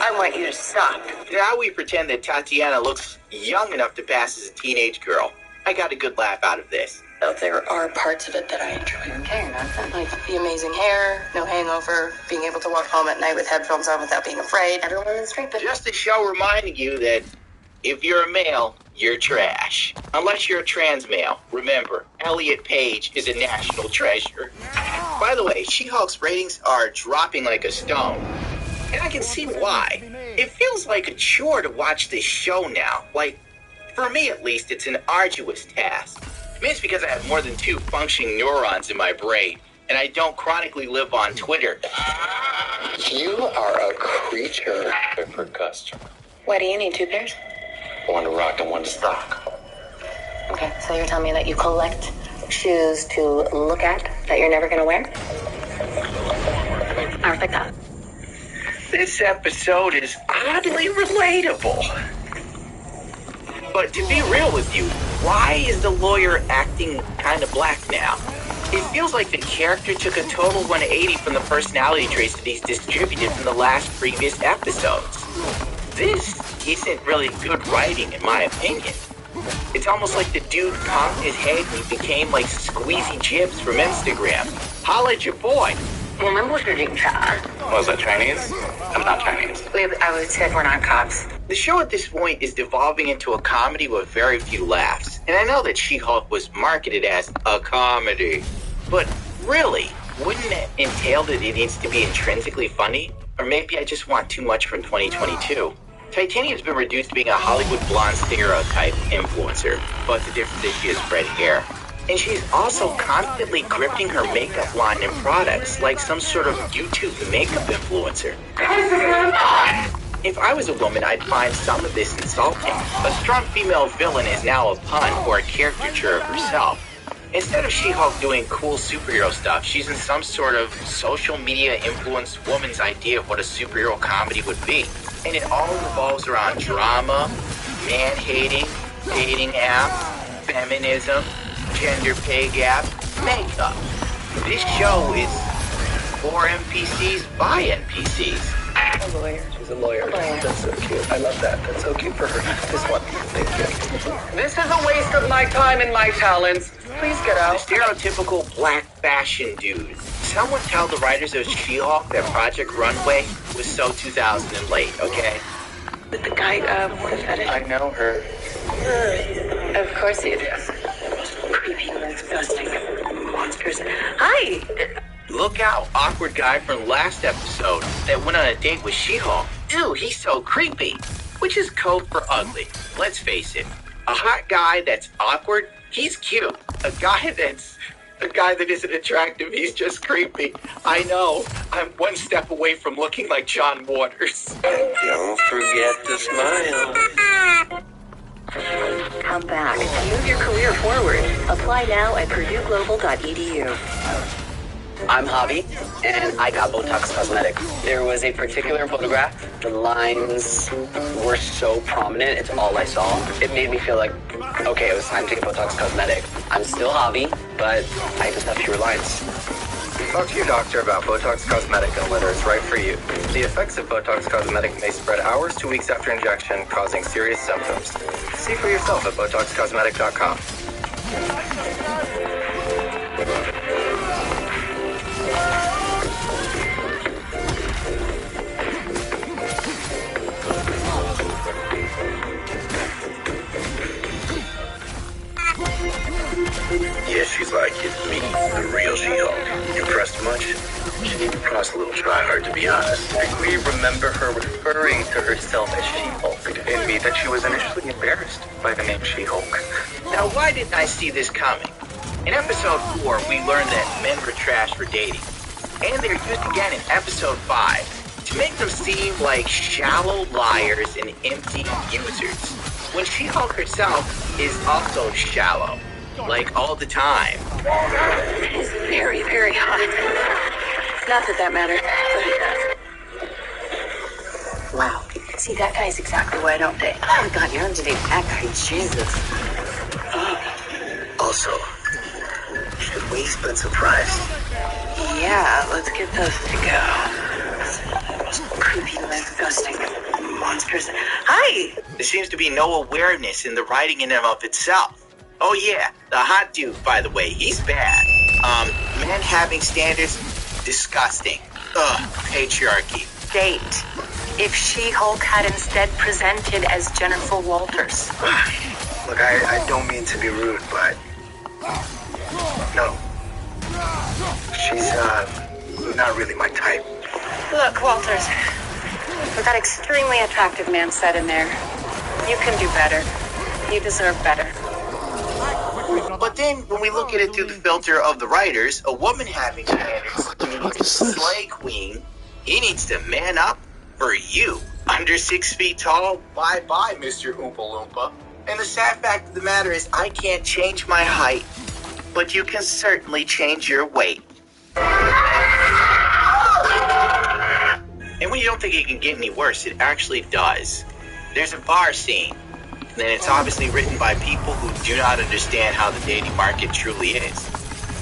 I want you to stop. Now we pretend that Tatiana looks young enough to pass as a teenage girl. I got a good laugh out of this. Though there are parts of it that I enjoy. Okay, like the amazing hair, no hangover, being able to walk home at night with headphones on without being afraid. Everyone in the street. Just a show reminding you that if you're a male, you're trash. Unless you're a trans male. Remember, Elliot Page is a national treasure. By the way, She-Hulk's ratings are dropping like a stone. And I can see why. It feels like a chore to watch this show now. Like, for me at least, it's an arduous task. Maybe it's because I have more than 2 functioning neurons in my brain, and I don't chronically live on Twitter. You are a creature for custom. Why do you need 2 pairs? One to rock and one to stock. Okay, so you're telling me that you collect shoes to look at that you're never gonna wear? I respect that. This episode is oddly relatable. But to be real with you, why is the lawyer acting kind of black now? It feels like the character took a total 180 from the personality traits that he's distributed from the last previous episodes. This isn't really good writing, in my opinion. It's almost like the dude conked his head and he became like Squeezy Jibs from Instagram. Holla at your boy. Remember what you're doing, Was that Chinese? I'm not Chinese. I would say we're not cops. The show at this point is devolving into a comedy with very few laughs. And I know that She-Hulk was marketed as a comedy. But really, wouldn't that entail that it needs to be intrinsically funny? Or maybe I just want too much from 2022. Titania's been reduced to being a Hollywood blonde stereotype influencer, but the difference is she has red hair. And she's also constantly gripping her makeup line and products like some sort of YouTube makeup influencer. If I was a woman, I'd find some of this insulting. A strong female villain is now a pun or a caricature of herself. Instead of She-Hulk doing cool superhero stuff, she's in some sort of social media influenced woman's idea of what a superhero comedy would be. And it all revolves around drama, man-hating, dating apps, feminism, gender pay gap, makeup. This show is for NPCs by NPCs. A lawyer. She's a lawyer. That's so cute. I love that. That's so cute for her. This one. Thank you. This is a waste of my time and my talents. Please get out. The stereotypical black fashion dude. Someone tell the writers of She-Hulk that Project Runway was so 2000 and late, okay? With the guy, what fetish? I know her. Of course you do. Creepy, disgusting monsters. Hi! Look out, awkward guy from last episode that went on a date with She-Hulk. Ew, he's so creepy. Which is code for ugly. Let's face it. A hot guy that's awkward, he's cute. A guy that isn't attractive, he's just creepy. I know. I'm one step away from looking like John Waters. Don't forget to smile. Come back. Move your career forward. Apply now at PurdueGlobal.edu. I'm Javi, and I got Botox Cosmetic. There was a particular photograph. The lines were so prominent, it's all I saw. It made me feel like, okay, it was time to get Botox Cosmetic. I'm still Javi, but I just have fewer lines. Talk to your doctor about Botox Cosmetic and whether it's right for you. The effects of Botox Cosmetic may spread hours to weeks after injection, causing serious symptoms. See for yourself at BotoxCosmetic.com. Yeah, she's like, it's me, the real She-Hulk. Impressed much? She didn't cross a little try-hard, to be honest. We remember her referring to herself as She-Hulk, and me that she was initially embarrassed by the name She-Hulk. Now, why didn't I see this coming? In episode 4, we learned that men were trash for dating. And they're used again in episode 5 to make them seem like shallow liars and empty users. When She-Hulk herself is also shallow, like all the time. It's very, very hot. Not that that matters, but... Wow. See, that guy's exactly why I don't date. Oh my God, you're into dating that guy. Jesus. Also, should we spend some fries? Yeah, let's get those to go. Most creepy, disgusting monsters. Hi! There seems to be no awareness in the writing in and of itself. Oh yeah, the hot dude, by the way, he's bad. Men having standards, disgusting. Ugh, patriarchy. Date. If She-Hulk had instead presented as Jennifer Walters. Look, I don't mean to be rude, but... No. She's, not really my type. Look, Walters. With that extremely attractive man set in there, you can do better. You deserve better. But then, when we look at it through the filter of the writers, a woman having standards means a slay queen. He needs to man up for you. Under 6 feet tall? Bye-bye, Mr. Oompa Loompa. And the sad fact of the matter is, I can't change my height, but you can certainly change your weight. And when you don't think it can get any worse, it actually does. There's a bar scene, and it's obviously written by people who do not understand how the dating market truly is.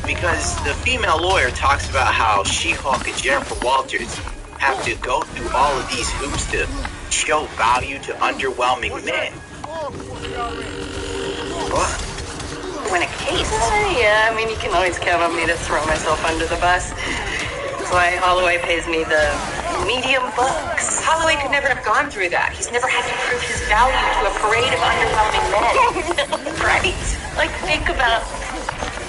Because the female lawyer talks about how She-Hulk and Jennifer Walters have to go through all of these hoops to show value to underwhelming men. What? Win a case? Yeah, I mean, you can always count on me to throw myself under the bus. That's why Holloway pays me the medium bucks. Holloway could never have gone through that. He's never had to prove his value to a parade of underwhelming men. Right? Like, think about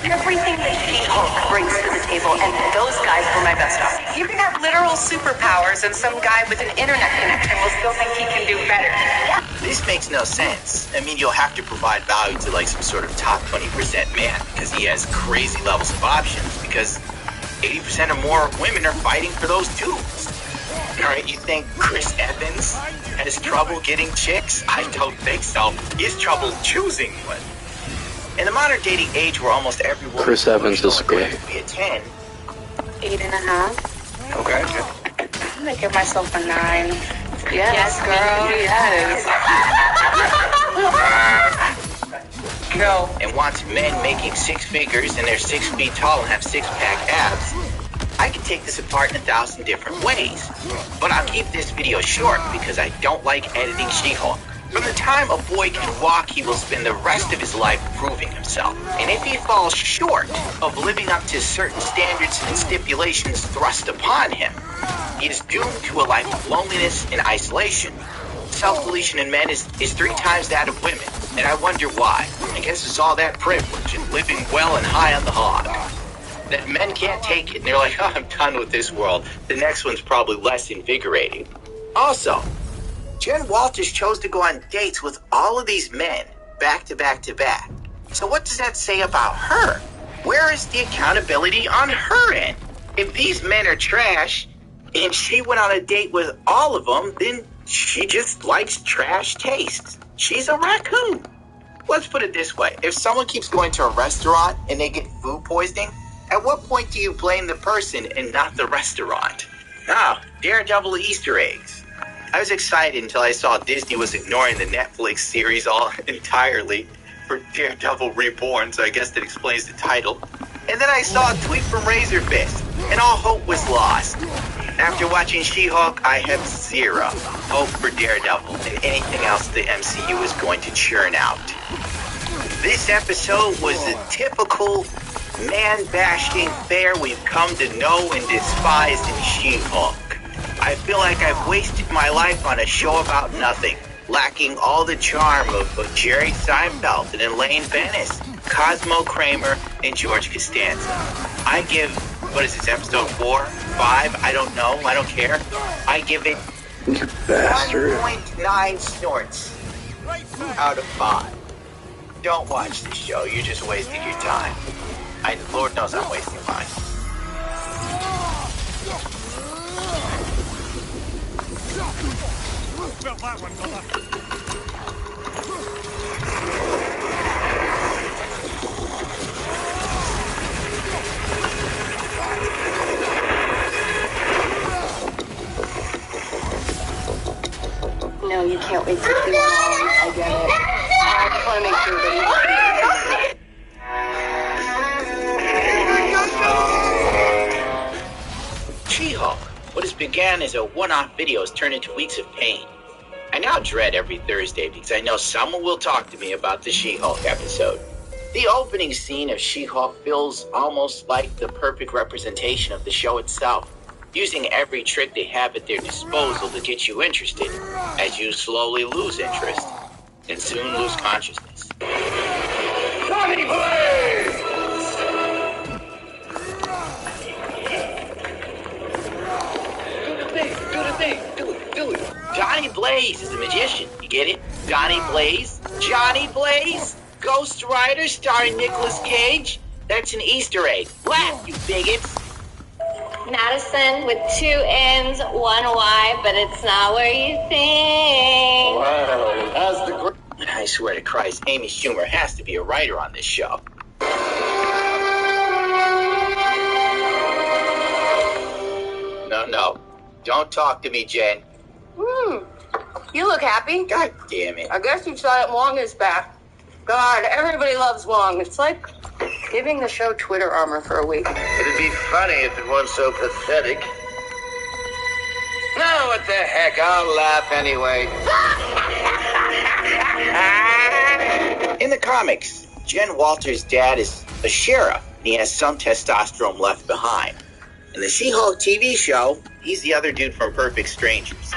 everything that She-Hulk brings to the table, and those guys were my best options. You can have literal superpowers, and some guy with an internet connection will still think he can do better. Yeah. This makes no sense. I mean, you'll have to provide value to like some sort of top 20% man because he has crazy levels of options because 80% or more women are fighting for those dudes. Alright, you think Chris Evans has trouble getting chicks? I don't think so. He has trouble choosing one. In the modern dating age where almost every woman Chris Evans is great. Be a 10. 8.5. Okay. I'm gonna give myself a 9. Yes, girl. Yes. Go. And wants men making 6 figures and they're 6 feet tall and have 6-pack abs. I can take this apart in 1,000 different ways. But I'll keep this video short because I don't like editing She-Hulk. From the time a boy can walk, he will spend the rest of his life proving himself. And if he falls short of living up to certain standards and stipulations thrust upon him, he is doomed to a life of loneliness and isolation. Self-deletion in men is 3 times that of women, and I wonder why. I guess it's all that privilege and living well and high on the hog. That men can't take it, and they're like, oh, I'm done with this world. The next one's probably less invigorating. Also, Jen Walters chose to go on dates with all of these men, back to back to back. So what does that say about her? Where is the accountability on her end? If these men are trash, and she went on a date with all of them, then she just likes trash taste. She's a raccoon. Let's put it this way. If someone keeps going to a restaurant and they get food poisoning, at what point do you blame the person and not the restaurant? Ah, Daredevil Easter eggs. I was excited until I saw Disney was ignoring the Netflix series all entirely for Daredevil Reborn, so I guess that explains the title. And then I saw a tweet from Razorfist, and all hope was lost. After watching She-Hulk, I have 0 hope for Daredevil and anything else the MCU is going to churn out. This episode was the typical man-bashing fare we've come to know and despise in She-Hulk. I feel like I've wasted my life on a show about nothing, lacking all the charm of Jerry Seinfeld and Elaine Bennis, Cosmo Kramer, and George Costanza. I give, what is this, episode 4? 5? I don't know. I don't care. I give it 1.9 snorts out of 5. Don't watch this show. You're just wasting your time. Lord knows I'm wasting mine. Well, that one, brother. No, you can't wait to see one. I get it. I just want to make sure that She-Hulk. What has began as a one-off video has turned into weeks of pain. I now dread every Thursday because I know someone will talk to me about the She-Hulk episode. The opening scene of She-Hulk feels almost like the perfect representation of the show itself, using every trick they have at their disposal to get you interested, as you slowly lose interest and soon lose consciousness. Johnny Blaze! Do it. Johnny Blaze is the magician. You get it? Johnny Blaze? Johnny Blaze? Ghost Rider starring Nicolas Cage? That's an Easter egg. Laugh, you bigots. Madison with 2 N's, 1 Y, but it's not where you think. Wow, that's the great. I swear to Christ, Amy Schumer has to be a writer on this show. No. Don't talk to me, Jen. You look happy. God damn it. I guess you saw that Wong is back. God, everybody loves Wong. It's like giving the show Twitter armor for a week. It'd be funny if it weren't so pathetic. No, what the heck? I'll laugh anyway. In the comics, Jen Walters' dad is a sheriff, and he has some testosterone left behind. In the She-Hulk TV show, he's the other dude from Perfect Strangers.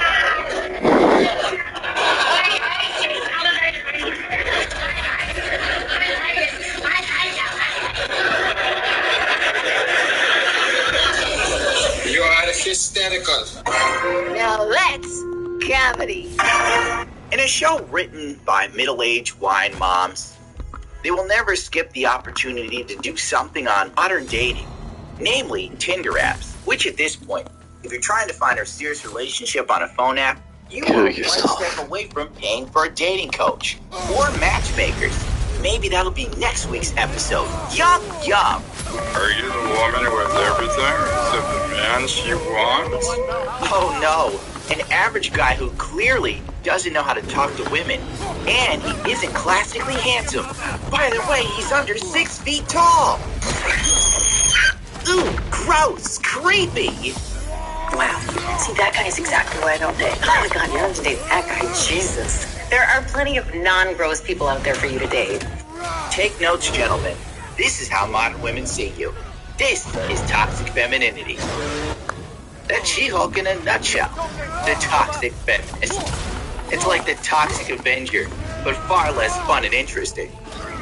You are hysterical. Now that's comedy. In a show written by middle-aged wine moms, they will never skip the opportunity to do something on modern dating, namely Tinder apps, which at this point, if you're trying to find a serious relationship on a phone app, you are one step away from paying for a dating coach or matchmakers. Maybe that'll be next week's episode. Yup. Are you the woman with everything except the man she wants? Oh no, an average guy who clearly doesn't know how to talk to women, and he isn't classically handsome. By the way, he's under 6 feet tall. Ooh, gross, creepy. Wow. See, that guy is exactly why I don't date. Oh my God, you don't date that guy. Jesus. There are plenty of non-gross people out there for you to date. Take notes, gentlemen. This is how modern women see you. This is toxic femininity. That's She-Hulk in a nutshell. The toxic feminist. It's like the Toxic Avenger, but far less fun and interesting.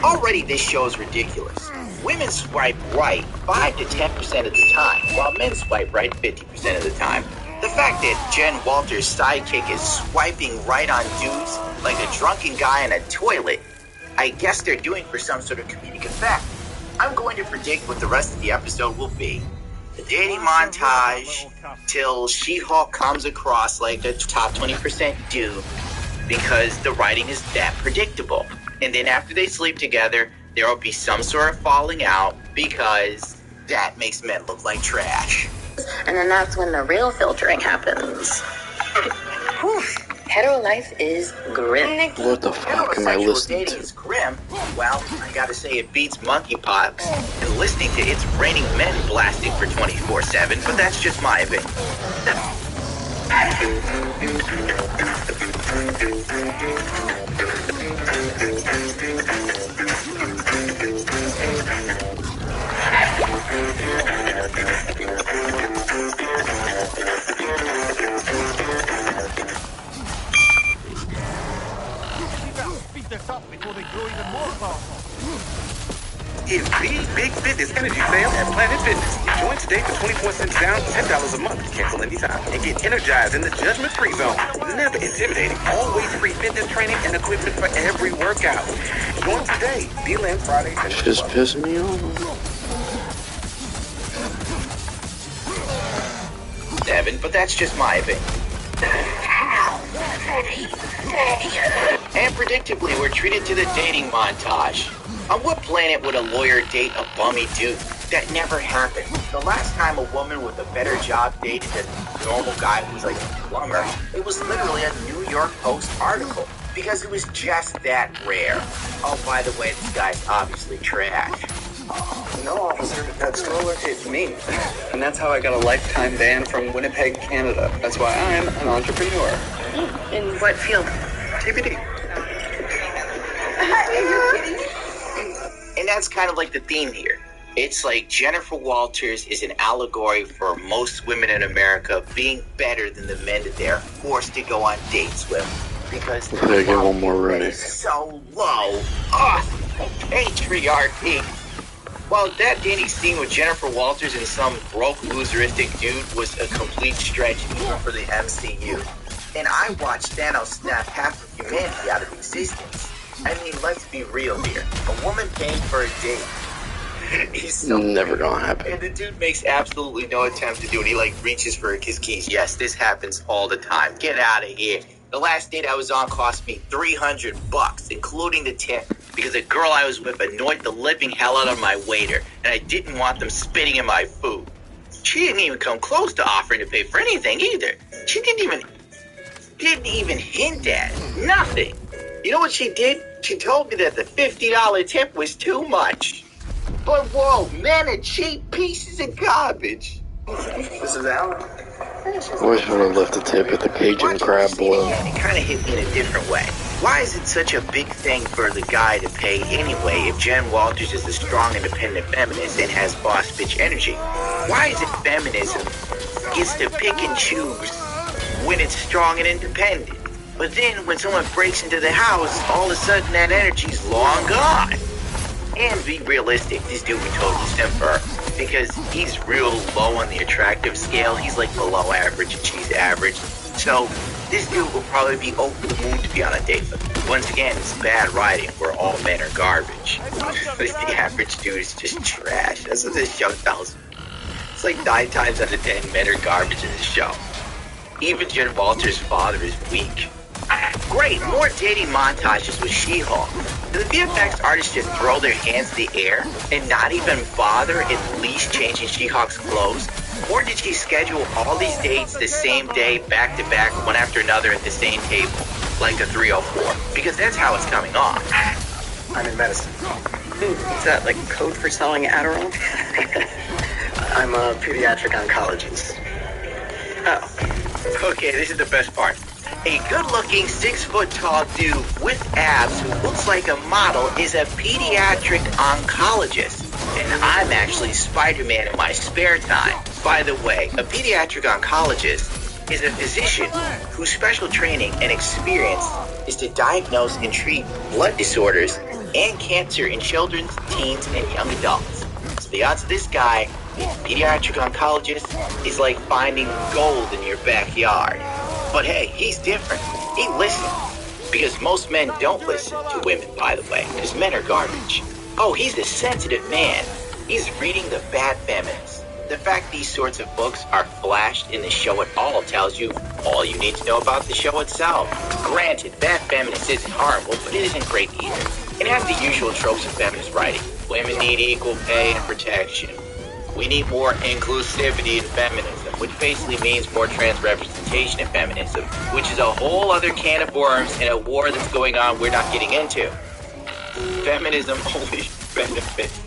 Already this show is ridiculous. Women swipe right 5 to 10% of the time, while men swipe right 50% of the time. The fact that Jen Walters' sidekick is swiping right on dudes like a drunken guy in a toilet, I guess they're doing for some sort of comedic effect. I'm going to predict what the rest of the episode will be. The dating montage till She-Hulk comes across like a top 20% dude because the writing is that predictable. And then after they sleep together, there will be some sort of falling out because that makes men look like trash. And then that's when the real filtering happens. Whew. Hetero life is grim. What the fuck am I listening dating to? is grim. Well, I gotta say it beats monkeypox and listening to It's Raining Men blasting for 24/7, but that's just my opinion. Speed this up before they grow even more powerful. It's Big Fitness Energy Sale at Planet Fitness. Join today for 24 cents down, $10 a month. Cancel anytime. And get energized in the judgment-free zone. Never intimidating. Always free fitness training and equipment for every workout. Join today. Deal ends Friday. Just pissing me off. 7, but that's just my opinion. And predictably, we're treated to the dating montage. On what planet would a lawyer date a bummy dude? That never happened. The last time a woman with a better job dated a normal guy who's like a plumber, it was literally a New York Post article. Because it was just that rare. Oh, by the way, this guy's obviously trash. No, officer, that stroller hit me. And that's how I got a lifetime ban from Winnipeg, Canada. That's why I'm an entrepreneur. In what field? TBD. And that's kind of like the theme here. It's like Jennifer Walters is an allegory for most women in America being better than the men that they're forced to go on dates with. Because they get one more right. So low. Patriarchy. While that dating scene with Jennifer Walters and some broke loseristic dude was a complete stretch even for the MCU. And I watched Thanos snap half of humanity out of existence. I mean, let's be real here. A woman paying for a date is so never gonna happen. And the dude makes absolutely no attempt to do it. He like reaches for his keys. Yes, this happens all the time. Get out of here. The last date I was on cost me $300, including the tip, because a girl I was with annoyed the living hell out of my waiter, and I didn't want them spitting in my food. She didn't even come close to offering to pay for anything either. She didn't even hint at it. Nothing. You know what she did? She told me that the $50 tip was too much. But whoa, men are cheap pieces of garbage. This is Alan. I wish I would have left the tip at the Cajun crab boil. It kind of hit me in a different way. Why is it such a big thing for the guy to pay anyway if Jen Walters is a strong, independent feminist and has boss bitch energy? Why is it feminism gets to pick and choose when it's strong and independent? But then when someone breaks into the house, all of a sudden that energy's long gone. And be realistic, this dude would totally simp her. Because he's real low on the attractive scale. He's like below average and she's average. So this dude will probably be over the moon to be on a date with him. Once again, it's bad writing where all men are garbage. The average dude is just trash. That's what this show tells me. It's like 9 times out of 10 men are garbage in this show. Even Jen Walters' father is weak. Great, more dating montages with She-Hulk. Do the VFX artists just throw their hands in the air and not even bother at least changing She-Hulk's clothes? Or did she schedule all these dates the same day, back to back, one after another at the same table, like a 304? Because that's how it's coming off. I'm in medicine. Is that like code for selling Adderall? I'm a pediatric oncologist. Oh. Okay, this is the best part. A good-looking 6-foot-tall dude with abs who looks like a model is a pediatric oncologist. And I'm actually Spider-Man in my spare time. By the way, a pediatric oncologist is a physician whose special training and experience is to diagnose and treat blood disorders and cancer in children, teens, and young adults. So the odds of this guy being a pediatric oncologist is like finding gold in your backyard. But hey, he's different. He listens. Because most men don't listen to women, by the way. Because men are garbage. Oh, he's a sensitive man. He's reading the bad feminists. The fact these sorts of books are flashed in the show at all tells you all you need to know about the show itself. Granted, bad feminist isn't horrible, but it isn't great either. It has the usual tropes of feminist writing. Women need equal pay and protection. We need more inclusivity in feminism, which basically means more trans representation in feminism, which is a whole other can of worms and a war that's going on we're not getting into. Feminism only benefits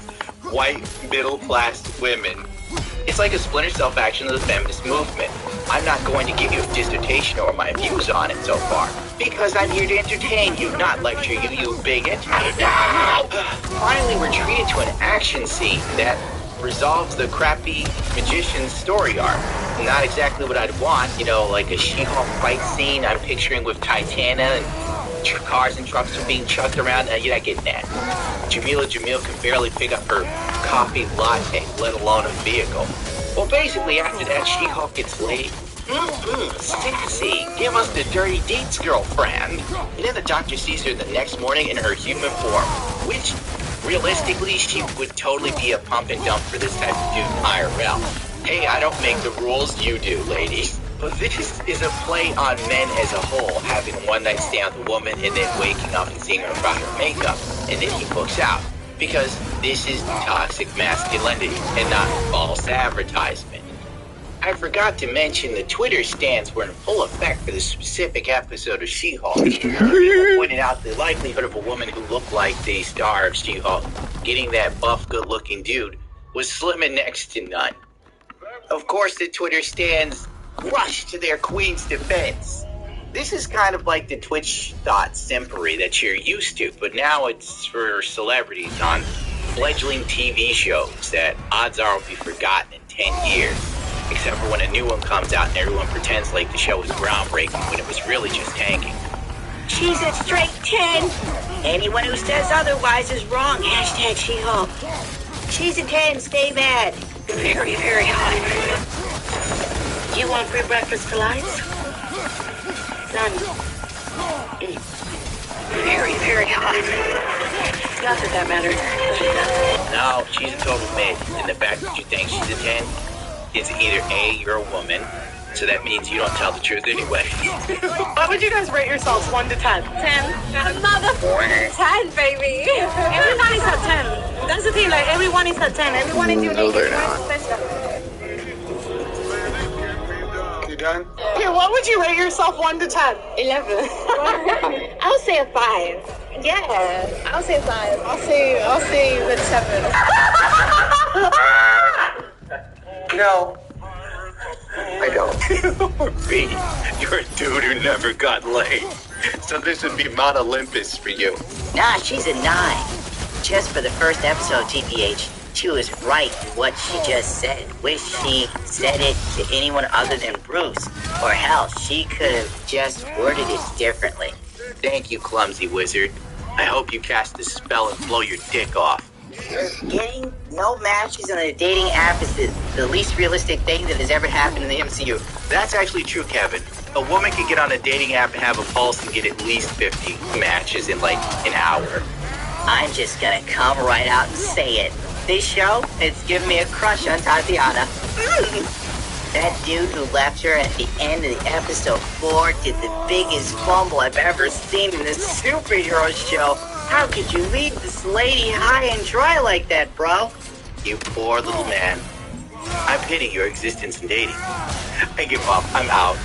white middle-class women. It's like a splinter cell faction of the feminist movement. I'm not going to give you a dissertation or my views on it so far, because I'm here to entertain you, not lecture you, you bigot. Finally, we're treated to an action scene that resolves the crappy magician's story arc. Not exactly what I'd want, you know, like a She-Hulk fight scene I'm picturing with Titana and cars and trucks are being chucked around. You're not getting that. Jamila Jamil can barely pick up her coffee latte, let alone a vehicle. Well, basically, after that, She-Hulk gets laid. Sassy, give us the dirty deeds, girlfriend. And then the doctor sees her the next morning in her human form, which realistically, she would totally be a pump and dump for this type of dude IRL. Hey, I don't make the rules, you do, lady. But this is a play on men as a whole, having a one-night stand with a woman and then waking up and seeing her about her makeup, and then he books out. Because this is toxic masculinity and not false advertisement. I forgot to mention the Twitter stands were in full effect for this specific episode of She-Hulk. People pointed out the likelihood of a woman who looked like the star of She-Hulk getting that buff, good-looking dude was slim and next to none. Of course, the Twitter stands rushed to their queen's defense. This is kind of like the Twitch thought simpery that you're used to, but now it's for celebrities on fledgling TV shows that odds are will be forgotten in 10 years. Except for when a new one comes out and everyone pretends like the show was groundbreaking when it was really just tanking. She's a straight 10. Anyone who says otherwise is wrong. Hashtag She-Hulk. She's a 10. Stay mad. Very, very hot. Do you want free breakfast for lights? None. Very, very hot. Not that that matters. No, she's a total mid, and the fact that you think she's a 10 is either A, you're a woman, so that means you don't tell the truth anyway. What would you guys rate yourselves 1 to 10? 10. Another 10, baby. Everybody's a 10. That's the thing, like everyone is a 10. Everyone is unique. No, they're not. You done? Okay, what would you rate yourself 1 to 10? 11. I'll say a 5. Yeah, I'll say 5. I'll say with 7. No, I don't. B, you're a dude who never got laid. So this would be Mount Olympus for you. Nah, she's a 9. Just for the first episode, TPH, she was right in what she just said. Wish she said it to anyone other than Bruce. Or hell, she could have just worded it differently. Thank you, clumsy wizard. I hope you cast the spell and blow your dick off. Getting no matches on a dating app is the least realistic thing that has ever happened in the MCU. That's actually true, Kevin. A woman can get on a dating app and have a pulse and get at least 50 matches in like an hour. I'm just gonna come right out and say it. This show, it's given me a crush on Tatiana. That dude who left her at the end of the episode 4 did the biggest fumble I've ever seen in a superhero show. How could you leave this lady high and dry like that, bro? You poor little man. I pity your existence in dating. I give up. I'm out.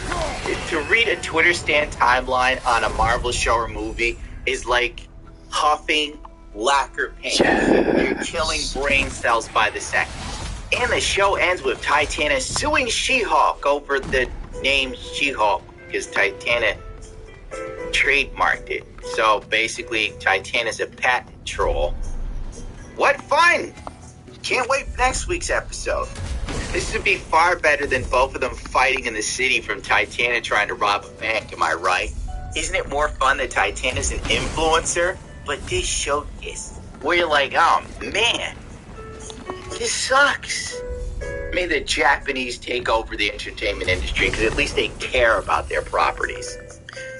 To read a Twitter stand timeline on a Marvel show or movie is like huffing lacquer paint. You're killing brain cells by the second. And the show ends with Titana suing She-Hulk over the name She-Hulk because Titana trademarked it. So basically, Titana's a patent troll. What fun! Can't wait for next week's episode. This would be far better than both of them fighting in the city from Titana trying to rob a bank, am I right? Isn't it more fun that Titana's an influencer? But this show is where you're like, oh man, this sucks. May the Japanese take over the entertainment industry because at least they care about their properties.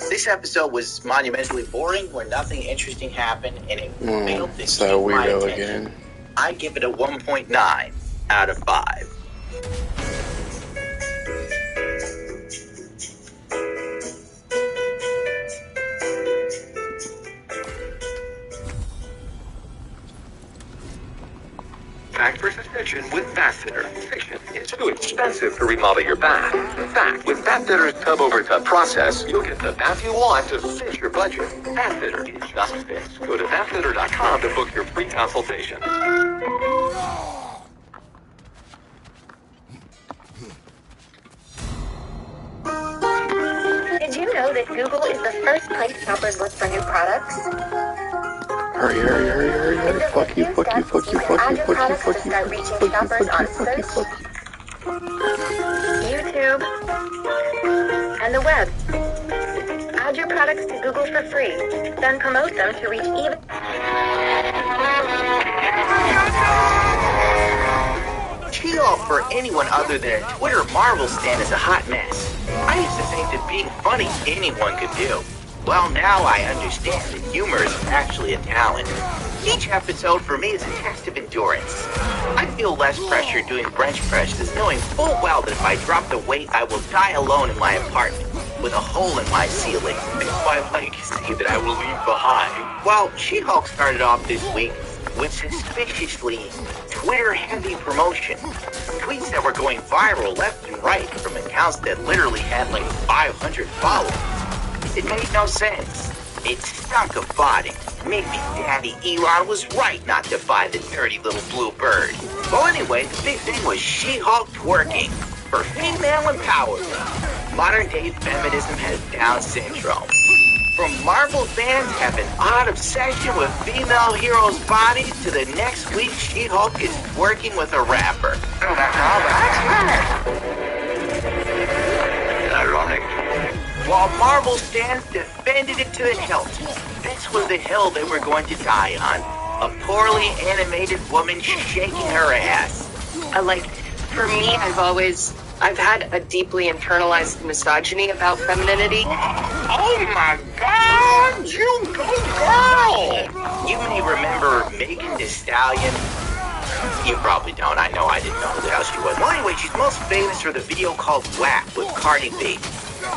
This episode was monumentally boring where nothing interesting happened and it failed to So keep my weirdo attention. again. I give it a 1.9 out of 5. Fact versus fiction with Bath Fitter. Fiction. It's too expensive to remodel your bath. In fact, with Bath Fitter's tub-over-tub process, you'll get the bath you want to fit your budget. Bath Fitter. It just fits. Go to bathfitter.com to book your free consultation. Did you know that Google is the first place shoppers look for new products? Hurry, hurry, hurry, hurry, hurry. Fuck you, fuck you, fuck you, fuck you, fuck you, fuck you, fuck you, fuck you, fuck you, fuck you. YouTube, and the web. Add your products to Google for free, then promote them to reach even... She-Hulk for anyone other than a Twitter Marvel stan is a hot mess. I used to think that being funny anyone could do. Well, now I understand that humor is actually a talent. Each episode for me is a test of endurance. I feel less pressure doing bench presses, knowing full well that if I drop the weight, I will die alone in my apartment, with a hole in my ceiling. It's my legacy that I will leave behind. Well, She-Hulk started off this week with suspiciously Twitter-heavy promotion. Tweets that were going viral left and right from accounts that literally had like 500 followers. It made no sense. It stunk of botting. Maybe Daddy Elon was right not to buy the dirty little blue bird. Well, anyway, the big thing was She-Hulk twerking for female empowerment. Modern-day feminism has Down syndrome. From Marvel fans have an odd obsession with female heroes' bodies to the next week She-Hulk is twerking with a rapper. Ironic. While Marvel fans defended it to the hilt, this was the hill they were going to die on. A poorly animated woman shaking her ass. For me, I've had a deeply internalized misogyny about femininity. Oh my God, you go girl! You may remember Megan Thee Stallion. You probably don't. I know I didn't know who the hell she was. Well, anyway, she's most famous for the video called WAP with Cardi B.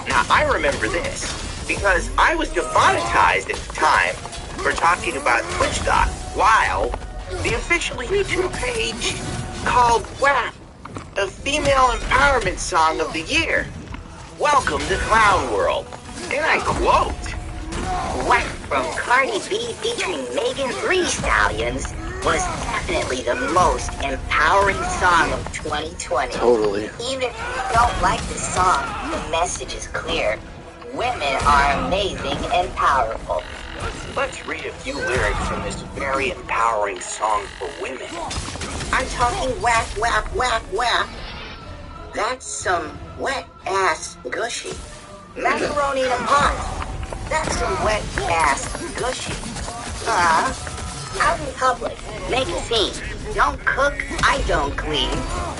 Now, I remember this because I was demonetized at the time for talking about Twitch Doc, while the official YouTube page called WAP a female empowerment song of the year. Welcome to Clown World. And I quote, WAP from Cardi B featuring Megan Thee Stallions was definitely the most empowering song of 2020. Totally. Even if you don't like the song, the message is clear. Women are amazing and powerful. Let's read a few lyrics from this very empowering song for women. I'm talking whack, whack, whack, whack. That's some wet ass gushy. Macaroni in a pot. That's some wet ass gushy. Out in public, make a scene. Don't cook, I don't clean.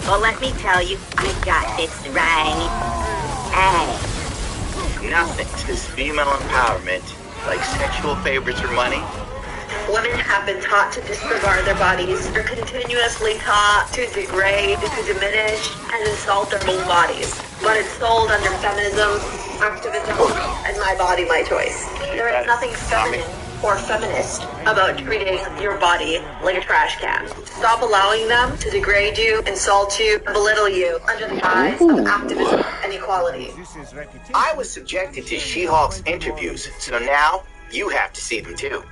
But let me tell you, I got this right. Hey. Nothing says female empowerment like sexual favorites or money. Women have been taught to disregard their bodies. They're continuously taught to degrade, to diminish, and insult their own bodies. But it's sold under feminism, activism, and my body, my choice. There is nothing feminine or feminist about treating your body like a trash can. Stop allowing them to degrade you, insult you, belittle you under the guise of activism and equality. I was subjected to She-Hulk's interviews, so now you have to see them too.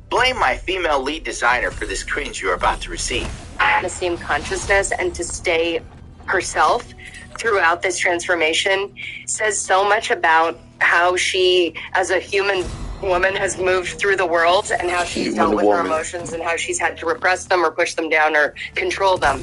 Blame my female lead designer for this cringe you're about to receive. Esteem consciousness and to stay herself throughout this transformation says so much about how she, as a human woman, has moved through the world and how she's dealt with her emotions and how she's had to repress them or push them down or control them.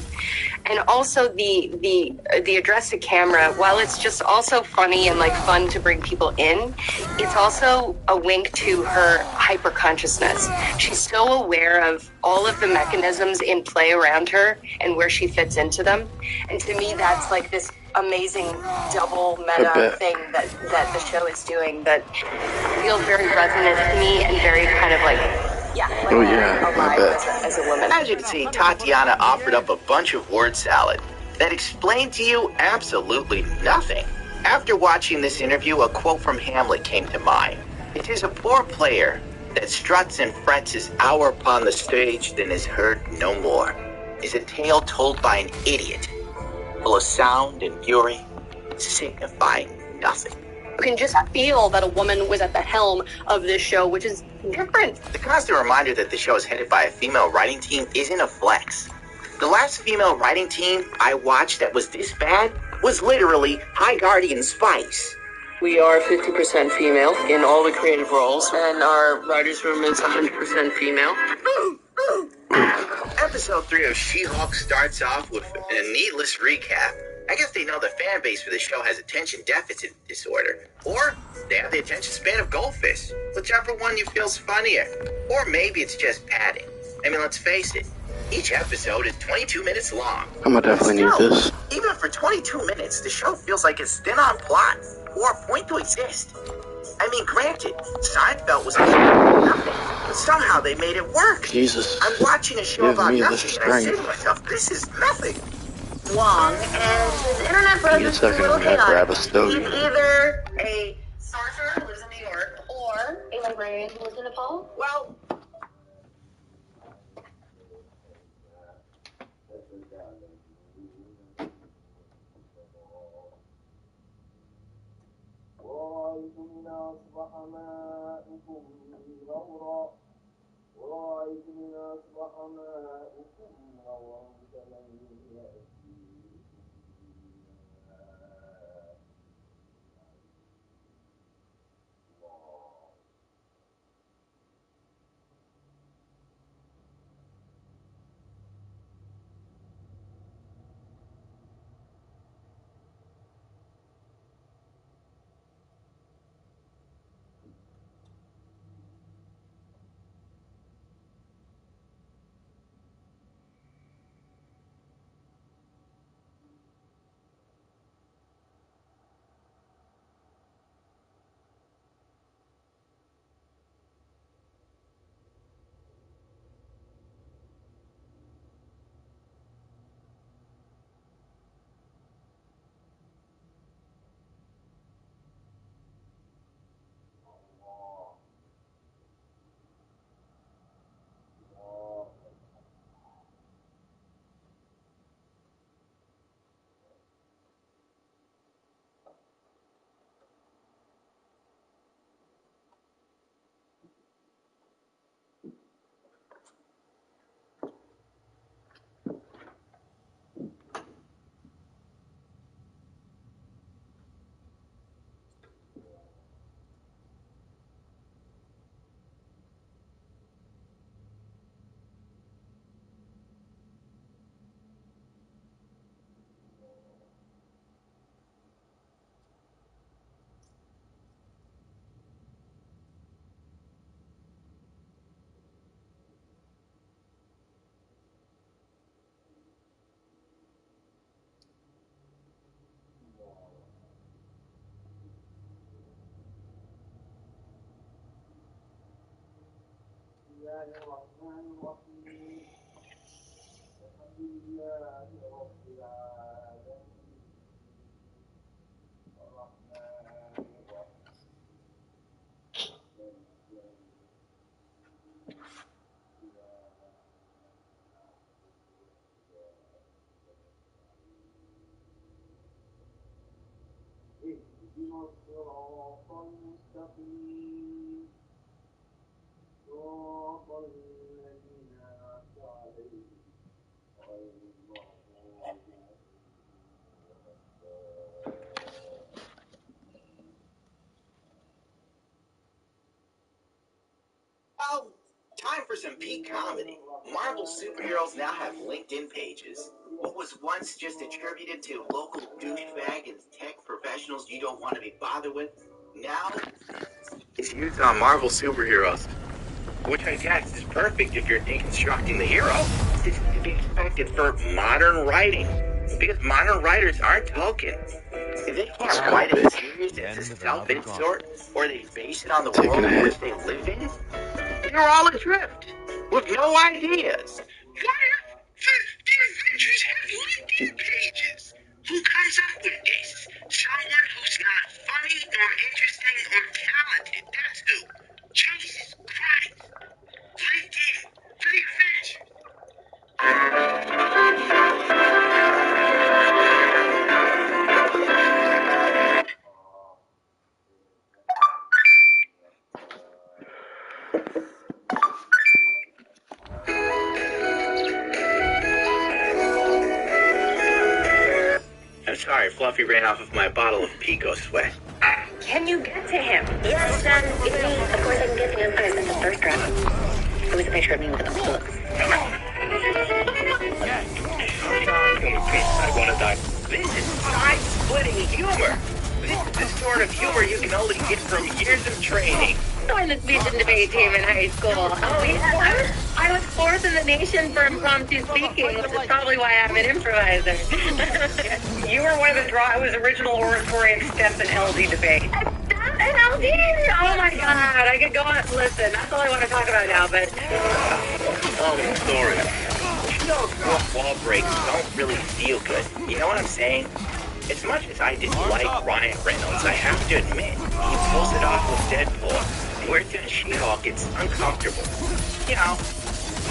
And also the address to camera, while it's just also funny and like fun to bring people in, it's also a wink to her hyper consciousness. She's so aware of all of the mechanisms in play around her and where she fits into them. And to me, that's like this amazing double meta thing that the show is doing that feels very resonant to me and very kind of like, alive as a woman. As you can see, Tatiana offered up a bunch of word salad that explained to you absolutely nothing. After watching this interview, a quote from Hamlet came to mind. It is a poor player that struts and frets his hour upon the stage, then is heard no more. Is a tale told by an idiot, full of sound and fury, signifying nothing. You can just feel that a woman was at the helm of this show, which is different. The constant reminder that the show is headed by a female writing team isn't a flex. The last female writing team I watched that was this bad was literally High Guardian Spice. We are 50% female in all the creative roles, and our writer's room is 100% female. Episode 3 of She-Hulk starts off with a needless recap. I guess they know the fan base for the show has attention deficit disorder. Or they have the attention span of goldfish. Whichever one you feel's funnier. Or maybe it's just padding. I mean, let's face it. Each episode is 22 minutes long. I'm gonna definitely need this. Even for 22 minutes, the show feels like it's thin on plot or a point to exist. I mean, granted, Seinfeld was nothing. But somehow they made it work. Jesus, I'm watching a show give about me the nothing, and I say to strength. myself, this is nothing. Wong, and his internet Give me a presence is a second, little I'm gonna grab a chaotic. stogie. He's either a sorcerer who lives in New York or a librarian who lives in Nepal. Well, oh, time for some peak comedy. Marvel superheroes now have LinkedIn pages. What was once just attributed to local douchebag and tech professionals you don't want to be bothered with, now it's used on Marvel superheroes. Which I guess is perfect if you're deconstructing the hero. This is to be expected for modern writing. Because modern writers aren't Tolkien. If they can't write a series as a self-insert, or they base it on the world in which they live in, they're all adrift, with no ideas. What if the adventures have LinkedIn pages? Who comes up with this? Someone who's not funny or interesting or talented, that's who. Jesus Christ. LinkedIn for the adventure. I'm sorry, Fluffy ran off of my bottle of Pico Sweat. Can you get to him? Yes, it's me. Of course I can get to him. I sent the first draft. It was a picture of me with the books. I want to die. This is side-splitting humor. This is the sort of humor you can only get from years of training. I was the speech and debate team in high school. Oh, yeah. I was fourth in the nation for impromptu speaking, which is probably why I'm an improviser. You were one of the It was original oratory extemp and LD debate. That's NLD! Oh my god, I could go on. Listen, that's all I want to talk about now, but. Sorry. She-Hulk's wall breaks don't really feel good. You know what I'm saying? As much as I dislike Ryan Reynolds, I have to admit, he pulls it off with Deadpool. Whereas in She-Hulk, it's uncomfortable. You know,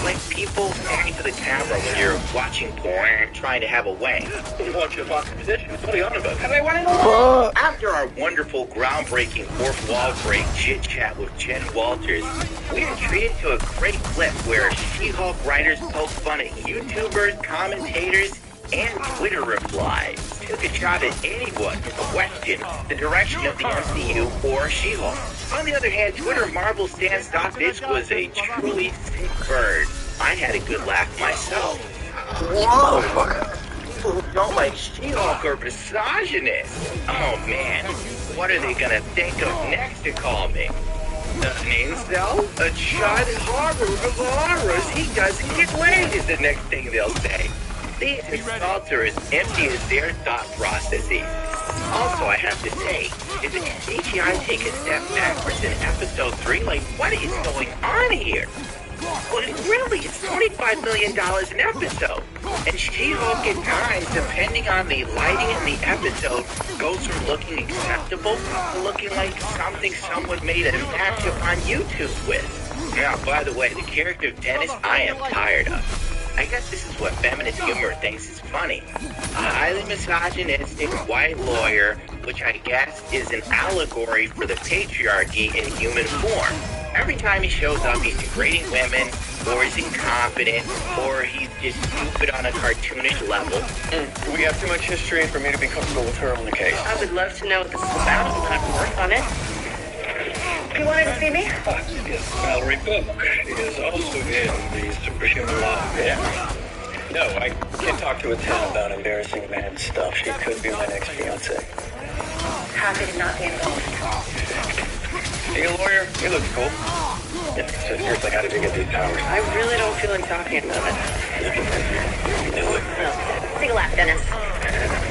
like people staring to the camera when you're watching porn, trying to have a wank. Watch your box position. What are you on about? Have I wanted to After our wonderful, groundbreaking fourth wall break chit-chat with Jen Walters, we are treated to a great clip where She-Hulk writers poke fun at YouTubers, commentators, and Twitter replies. Took a shot at anyone who questioned the direction of the MCU or She-Hulk. On the other hand, Twitter Marvel stance thought this was a truly sick bird. I had a good laugh myself. Whoa! People who don't like She-Hulk are misogynists. Oh man, what are they gonna think of next to call me? An incel? A chud horror of horrors? He doesn't get laid is the next thing they'll say. These insults are as empty as their thought processes. Also, I have to say, did the CGI take a step backwards in episode 3? Like, what is going on here? Well, really, it's $25 million an episode. And She-Hulk at times, depending on the lighting in the episode, goes from looking acceptable to looking like something someone made a mashup on YouTube with. Now, by the way, the character of Dennis, I am tired of. I guess this is what feminist humor thinks is funny. A highly misogynistic white lawyer, which I guess is an allegory for the patriarchy in human form. Every time he shows up, he's degrading women, or he's incompetent, or he's just stupid on a cartoonish level. We have too much history for me to be comfortable with her on the case. I would love to know what this is about, and then I can work on it. You wanted to see me? Yes, Valerie Book is also in the Superhuman Law. Yeah. No, I can't talk to a 10 about embarrassing man stuff. She could be my next fiance. Happy to not be involved. Hey, a lawyer? You look cool. Yeah, so seriously, how did you get these powers? I really don't feel like talking about it. Do it. Take a lap, Dennis.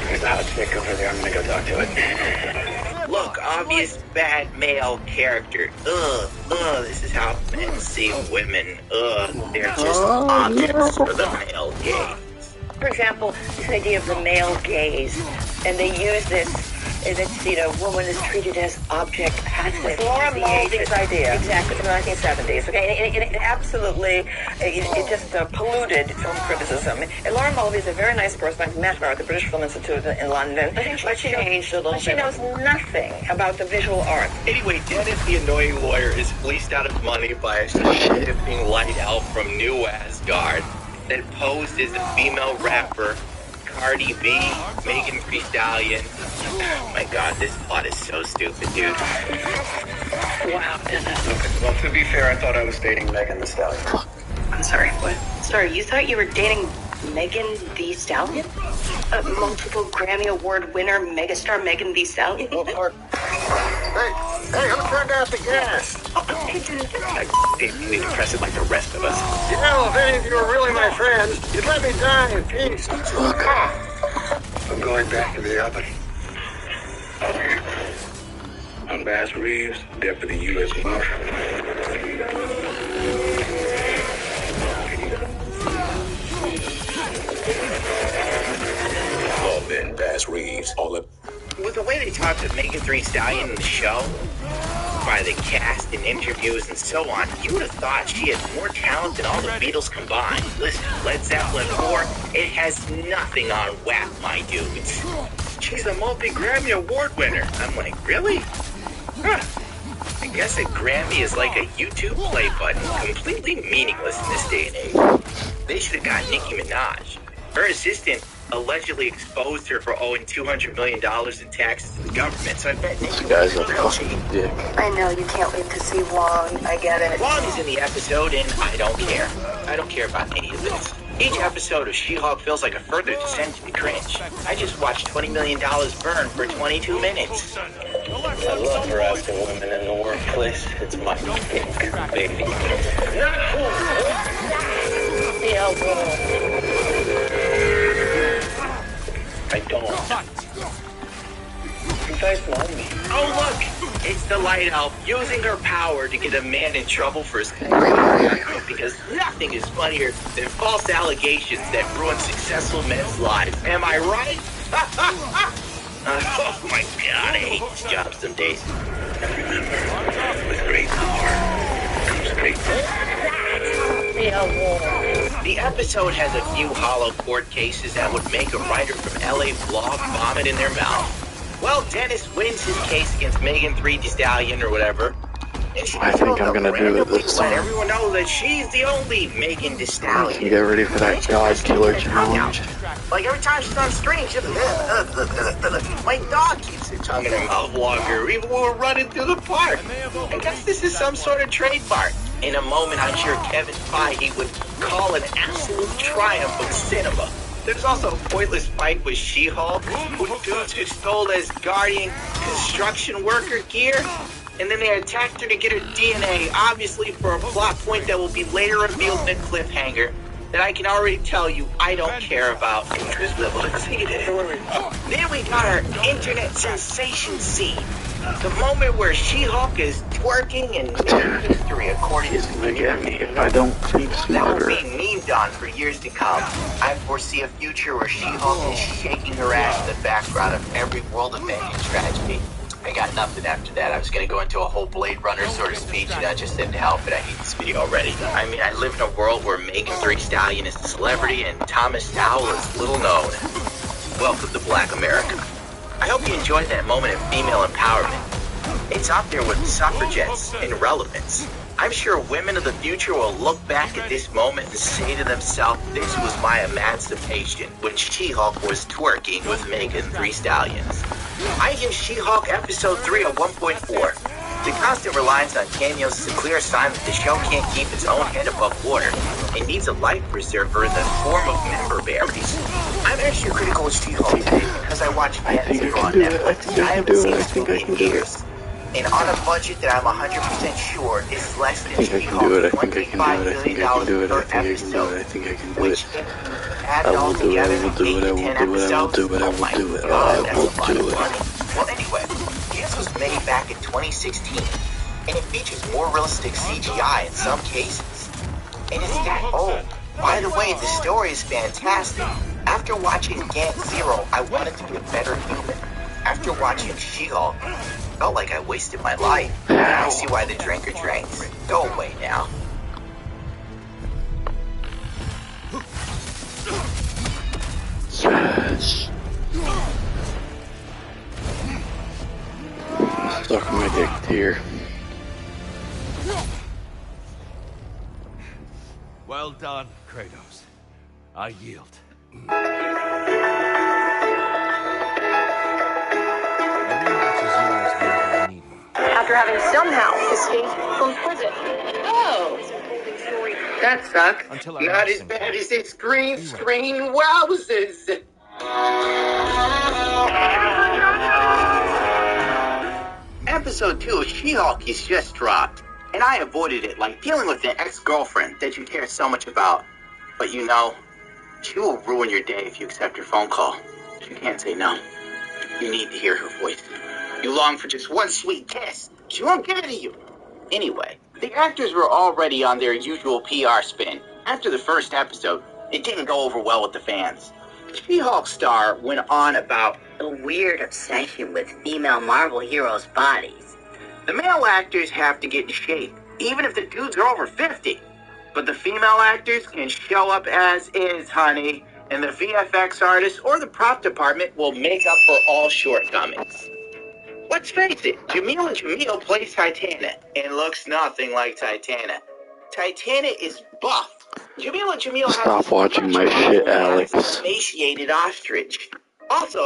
There's a hot chick over there. I'm gonna go talk to it. Look, obvious bad male character. This is how men see women. They're just objects for the male gaze. For example, this idea of the male gaze, and they use this, and it's, you know, woman is treated as object passive. It's Laura Mulvey's idea. Exactly, from the 1970s. Okay, and it absolutely, it just polluted film criticism. And Laura Mulvey is a very nice person. I've met her at the British Film Institute in London. But she changed a little bit. She knows nothing about the visual art. Anyway, Dennis the annoying lawyer is fleeced out of money by a shifting light elf from New Asgard that posed as a female rapper, Cardi B, Megan Thee Stallion. Oh my god, this plot is so stupid, dude. Wow, Dennis. Okay, well, to be fair, I thought I was dating Megan Thee Stallion. I'm sorry, what? Sorry, you thought you were dating Megan Thee Stallion? A multiple Grammy Award winner, megastar Megan Thee Stallion? Hey, who turned out the gas? Deeply depressed like the rest of us. You know, if any of you are really my friends, you'd let me die in peace. I'm going back to the oven. I'm Bass Reeves, Deputy U.S. Marshal. Well then, Bass Reeves, all up. With the way they talked to Megan Thee Stallion in the show, by the cast and interviews and so on, you would have thought she had more talent than all the Beatles combined. Listen, Led Zeppelin 4, it has nothing on WAP, my dudes. She's a multi-Grammy Award winner. I'm like, really? Huh. I guess a Grammy is like a YouTube play button, completely meaningless in this day and age. They should have got Nicki Minaj. Her assistant allegedly exposed her for owing $200 million in taxes to the government, so I bet Nicki This guy's a was fucking dick. I know, you can't wait to see Wong. I get it. Wong is in the episode, and I don't care. I don't care about any of this. Each episode of She-Hulk feels like a further descent to the cringe. I just watched $20 million burn for 22 minutes. I love harassing women in the workplace. It's my pink baby. Yeah, well. I don't. You guys know me. Oh, look! It's the light elf using her power to get a man in trouble for his because nothing is funnier than false allegations that ruin successful men's lives. Am I right? Oh my God, I hate this job some days. With great power comes great The episode has a few hollow court cases that would make a writer from LA Vlog vomit in their mouth. Well, Dennis wins his case against Megan 3 Thee Stallion or whatever. I think I'm gonna do it this Let time. everyone know that she's the only Megan Thee Stallion. Get ready for that God Killer challenge. Like every time she's on screen, she's my dog keeps her tongue in her mouth longer, even when we're running through the park. I guess this is some sort of trademark. In a moment, I'm sure Kevin Feige would call an absolute triumph of cinema. There's also a pointless fight with She-Hulk, with dudes who stole as Guardian construction worker gear. And then they attacked her to get her DNA, obviously for a plot point that will be later revealed in a cliffhanger that I can already tell you I don't care about. Interest level exceeded. Then we got our internet sensation scene. The moment where She-Hulk is twerking and making history according to Gonna get me if I don't think that will smarter. be memed on for years to come. I foresee a future where She-Hulk is shaking her ass in the background of every world-ending tragedy. I got nothing after that. I was going to go into a whole Blade Runner sort of speech, and I just didn't help it. I hate this video already. I mean, I live in a world where Megan 3 Stallion is a celebrity and Thomas Howell is little known. Welcome to Black America. I hope you enjoyed that moment of female empowerment. It's up there with suffragettes and relevance. I'm sure women of the future will look back at this moment and say to themselves, this was my emancipation when She-Hulk was twerking with Megan 3 Stallions. I give She-Hulk episode 3 a 1.4. The constant reliance on cameos is a clear sign that the show can't keep its own head above water. It needs a life preserver in the form of member berries. I'm extra critical of She-Hulk today because I watch fans on Netflix. I haven't seen this movie in years. And on a budget that I'm 100% sure is less than She-Hulk's $25 million per episode. I think I can do it. I will do it. I will do it. I will do it. I will do it. I will do it. Well, anyway, this was made back in 2016, and it features more realistic CGI in some cases. And it's that old. By the way, the story is fantastic. After watching Gant Zero, I wanted to be a better human. After watching She-Hulk, felt like I wasted my life. I see why the drinker drinks. Go away now. Yes. Suck my dick, dear. Well done, Kratos. I yield. After having somehow escaped from prison. Oh, that sucks. Not as bad as this green screen. Wowzers. Episode 2 of She-Hulk is just dropped, and I avoided it like dealing with an ex-girlfriend that you care so much about. But you know, she will ruin your day if you accept her phone call. You can't say no. You need to hear her voice. You long for just one sweet kiss. She won't give it to you. Anyway, the actors were already on their usual PR spin. After the first episode, it didn't go over well with the fans. She-Hulk star went on about A weird obsession with female Marvel heroes' bodies. the male actors have to get in shape, even if the dudes are over 50. But the female actors can show up as is, honey, and the VFX artists or the prop department will make up for all shortcomings. Let's face it, Jamila Jamil plays Titana and looks nothing like Titana. Titana is buff. Jamila Jamil has Stop watching my shit, Alex. emaciated ostrich. Also,